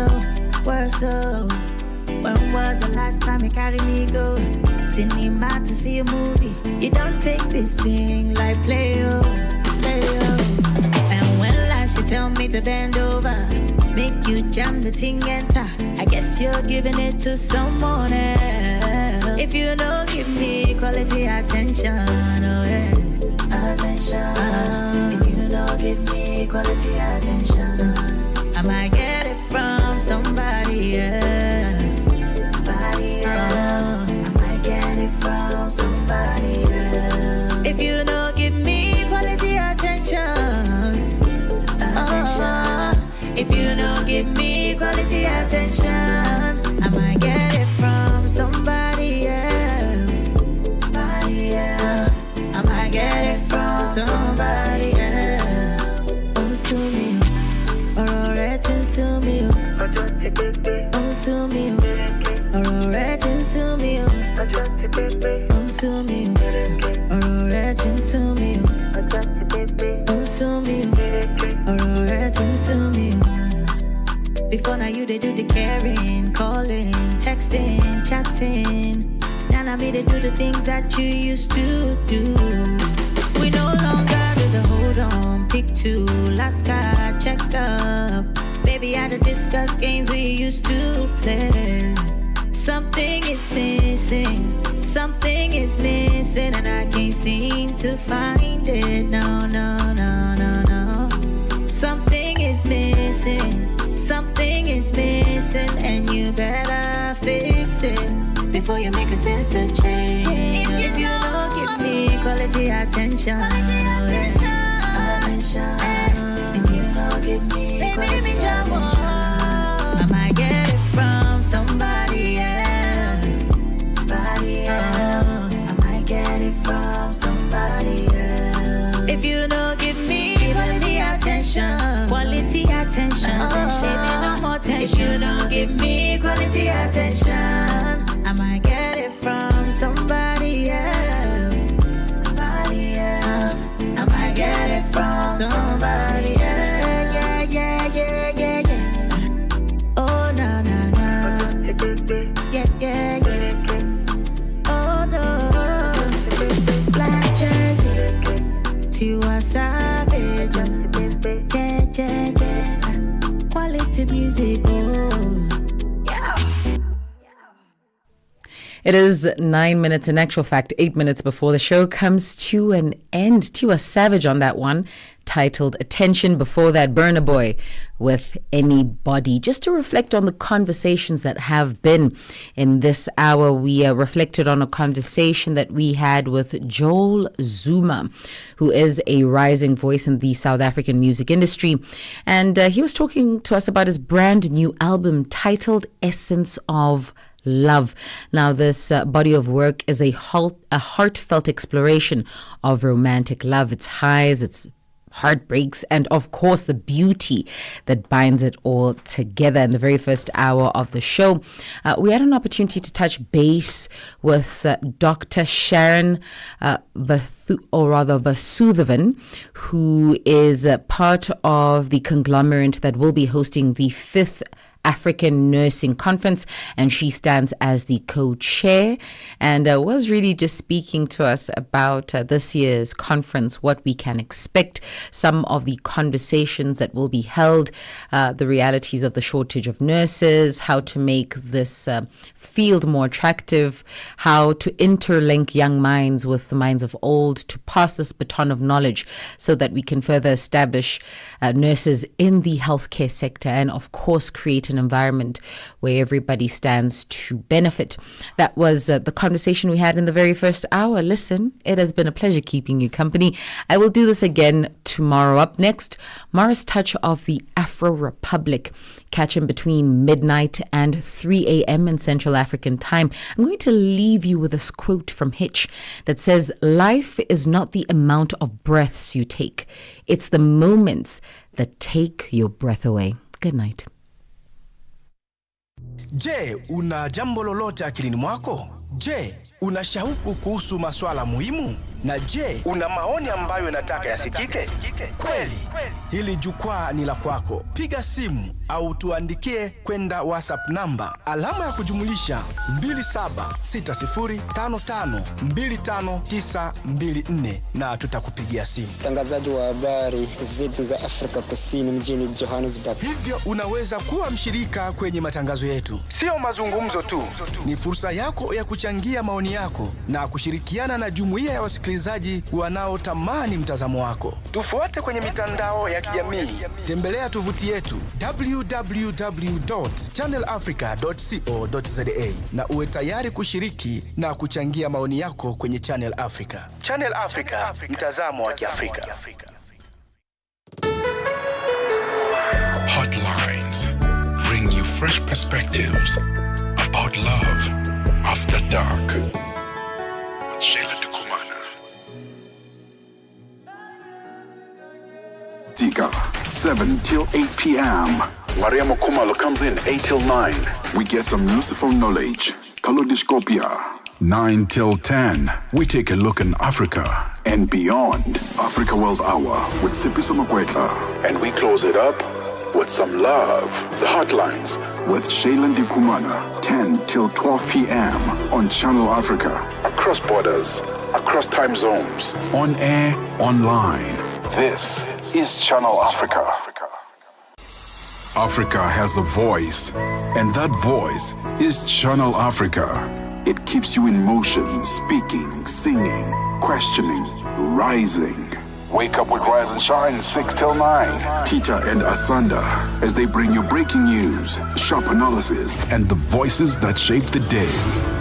worse. When was the last time you carried me go? Cinema to see a movie. You don't take this thing like play. And when last you tell me to bend over, make you jam the thing and tie. I guess you're giving it to someone else. If you don't give me quality attention, attention. If you don't give me quality attention, I might get it from somebody else. I might get it from somebody else. If you don't give me quality attention, if you don't give me quality attention, I might get it from somebody else. somebody else. Sue me, or sue me, sue me, or sue me, sue me, or sue me, sue me, or sue me. Before now you they do the caring, calling, texting, chatting. Now me they do the things that you used to do. We no longer do the hold on, pick two, last guy, check up. Baby, I to discuss games we used to play. Something is missing, and I can't seem to find it. No. Something is missing, and you better fix it before you make a sister change. If you don't give me quality attention, if you don't give me quality attention, I might get it from somebody else. I might get it from somebody else. If you don't give me quality attention, no more tension. If you don't give me quality attention, I might get it from somebody else. I might get it from somebody else. Yeah. Oh, no. Yeah. Oh, no. Black jersey, Tiwa Savage. Yeah. Quality music, It is 9 minutes, in actual fact, 8 minutes before the show comes to an end. Tiwa Savage on that one, titled Attention. Before that, Burna Boy with Anybody. Just to reflect on the conversations that have been in this hour, we reflected on a conversation that we had with Joel Zuma, who is a rising voice in the South African music industry. And he was talking to us about his brand new album titled Essence of Love. Now, this body of work is a heartfelt exploration of romantic love, its highs, its heartbreaks, and of course the beauty that binds it all together. In the very first hour of the show, we had an opportunity to touch base with Dr. Sharon Vasudhavan, who is part of the conglomerate that will be hosting the 5th African Nursing Conference, and she stands as the co-chair, and was really just speaking to us about this year's conference, what we can expect, some of the conversations that will be held, the realities of the shortage of nurses, how to make this field more attractive, how to interlink young minds with the minds of old, to pass this baton of knowledge so that we can further establish nurses in the healthcare sector, and of course create an environment where everybody stands to benefit. That was the conversation we had in the very first hour. Listen, it has been a pleasure keeping you company. I will do this again tomorrow. Up next, Mara's touch of the Afro Republic. Catch him between midnight and 3 a.m. in Central African time. I'm going to leave you with this quote from Hitch that says, "Life is not the amount of breaths you take. It's the moments that take your breath away." Good night. Je, una jambo lolote akilini mwako? Je, una shauku kuhusu masuala muhimu? Na je, una maoni ambayo unataka yasikike? Kweli, hili jukwaa ni la kwako. Piga simu au tuandikie kwenda WhatsApp namba alama ya kujumulisha 2760552594 na tutakupigia simu. Mtangazaji wa habari zetu za Afrika Kusini mjini Johannesburg. Hivyo unaweza kuwa mshirika kwenye matangazo yetu. Sio mazungumzo tu, ni fursa yako ya kuchangia maoni yako na kushirikiana na jumuiya ya wasikilizaji wanaotamani mtazamo wako. Tufuate kwenye mitandao ya kijamii. Tembelea tovuti yetu www.channelafrica.co.za na uwe tayari kushiriki na kuchangia maoni yako kwenye Channel Africa. Channel Africa, mtazamo wa Kiafrika. Heartlines bring you fresh perspectives about love after dark. With Sheila Dukumana. Tika, 7 till 8 p.m. Mariamo Kumalo comes in 8 till 9. We get some useful knowledge. Kalodiscopia. 9 till 10. We take a look in Africa and beyond. Africa World Hour with Sipiso Makwetla. And we close it up with some love. The Heartlines with Shailen Dikumana. 10 till 12 p.m. on Channel Africa. Across borders, across time zones. On air, online. This is Channel Africa. Africa has a voice, and that voice is Channel Africa. It keeps you in motion, speaking, singing, questioning, rising. Wake up with Rise and Shine 6 till 9. Peter and Asanda as they bring you breaking news, sharp analysis, and the voices that shape the day.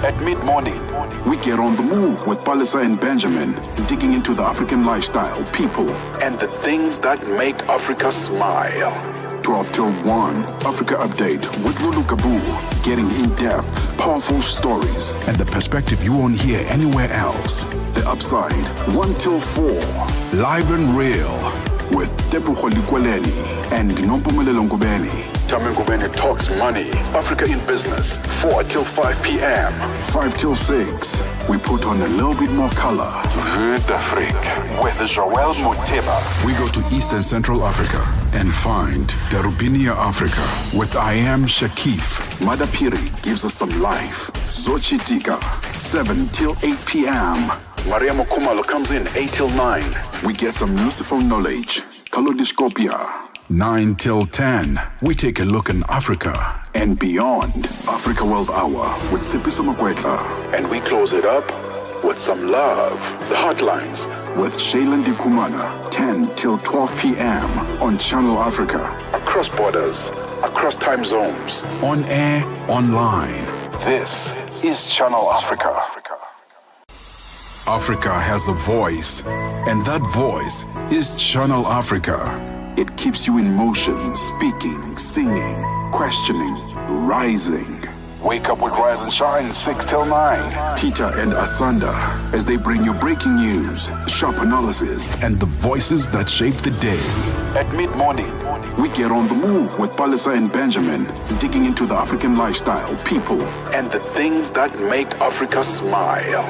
At mid-morning, we get on the move with Palisa and Benjamin, digging into the African lifestyle, people, and the things that make Africa smile. 12 till 1, Africa Update with Lulu Kabu, getting in-depth, powerful stories, and the perspective you won't hear anywhere else. The Upside, 1 till 4, live and real, with Tepuho Likweleni and Nompumelelo Ngubeni. Tame Ngubeni talks money, Africa in business, 4 till 5 p.m. 5 till 6, we put on a little bit more color. Vue d'Afrique with Joël Moteba. We go to East and Central Africa and find Darubinia Africa with I Am Shakif. Madapiri gives us some life. Zochitika, 7 till 8 p.m. Mariamo Kumalo comes in 8 till 9. We get some useful knowledge. Kalodiscopia. 9 till 10. We take a look in Africa and beyond. Africa World Hour with Sipiso Makwetla. And we close it up with some love. The Heartlines with Shailen Dikumana. 10 till 12 p.m. on Channel Africa. Across borders, across time zones. On air, online. This is Channel Africa. Africa has a voice, and that voice is Channel Africa. It keeps you in motion, speaking, singing, questioning, rising. Wake up with Rise and Shine 6 till 9. Peter and Asanda as they bring you breaking news, sharp analysis, and the voices that shape the day. At mid-morning, we get on the move with Palisa and Benjamin, digging into the African lifestyle, people, and the things that make Africa smile.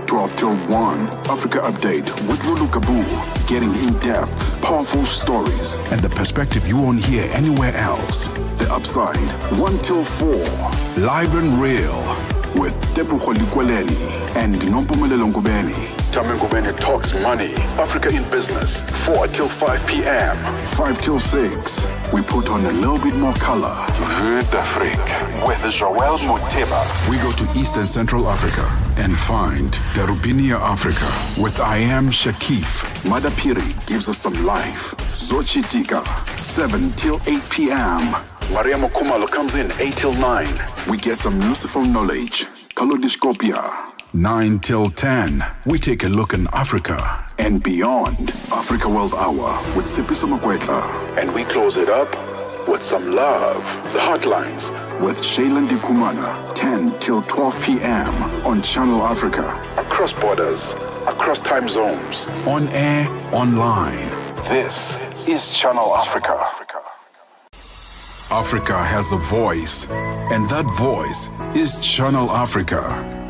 12 till 1, Africa Update with Lulu Kabu, getting in-depth, powerful stories, and the perspective you won't hear anywhere else. The Upside, 1 till 4, live and real, with Tepuho Likweleni and Nompumelelo Ngubeni. Tame Ngubeni talks money, Africa in business, 4 till 5 p.m. 5 till 6, we put on a little bit more color. Vue d'Afrique with Joël Moteba. We go to East and Central Africa and find Darubinia Africa with I Am Shakif. Madapiri gives us some life. Zochitika, 7 till 8 p.m. Mariamo Kumalo comes in 8 till 9. We get some useful knowledge. Kalodiscopia. 9 till 10. We take a look in Africa and beyond. Africa World Hour with Sipiso Makwetla. And we close it up with some love. The Heartlines with Shailen Dikumana. 10 till 12 p.m. on Channel Africa. Across borders, across time zones. On air, online. This is Channel Africa. Africa has a voice, and that voice is Channel Africa.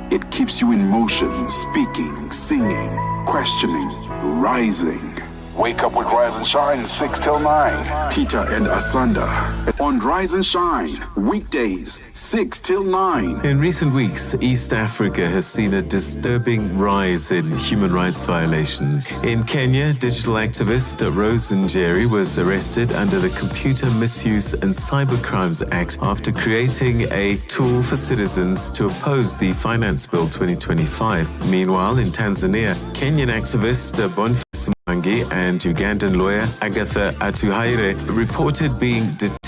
It keeps you in motion, speaking, singing, questioning, rising. Wake up with Rise and Shine 6 till 9. Peter and Asanda on Rise and Shine, weekdays 6 till 9. In recent weeks, East Africa has seen a disturbing rise in human rights violations. In Kenya, digital activist Rose Njeri was arrested under the Computer Misuse and Cybercrimes Act after creating a tool for citizens to oppose the Finance Bill 2025. Meanwhile, in Tanzania, Kenyan activist Boniface Mwangi and Ugandan lawyer Agatha Atuhaire reported being detained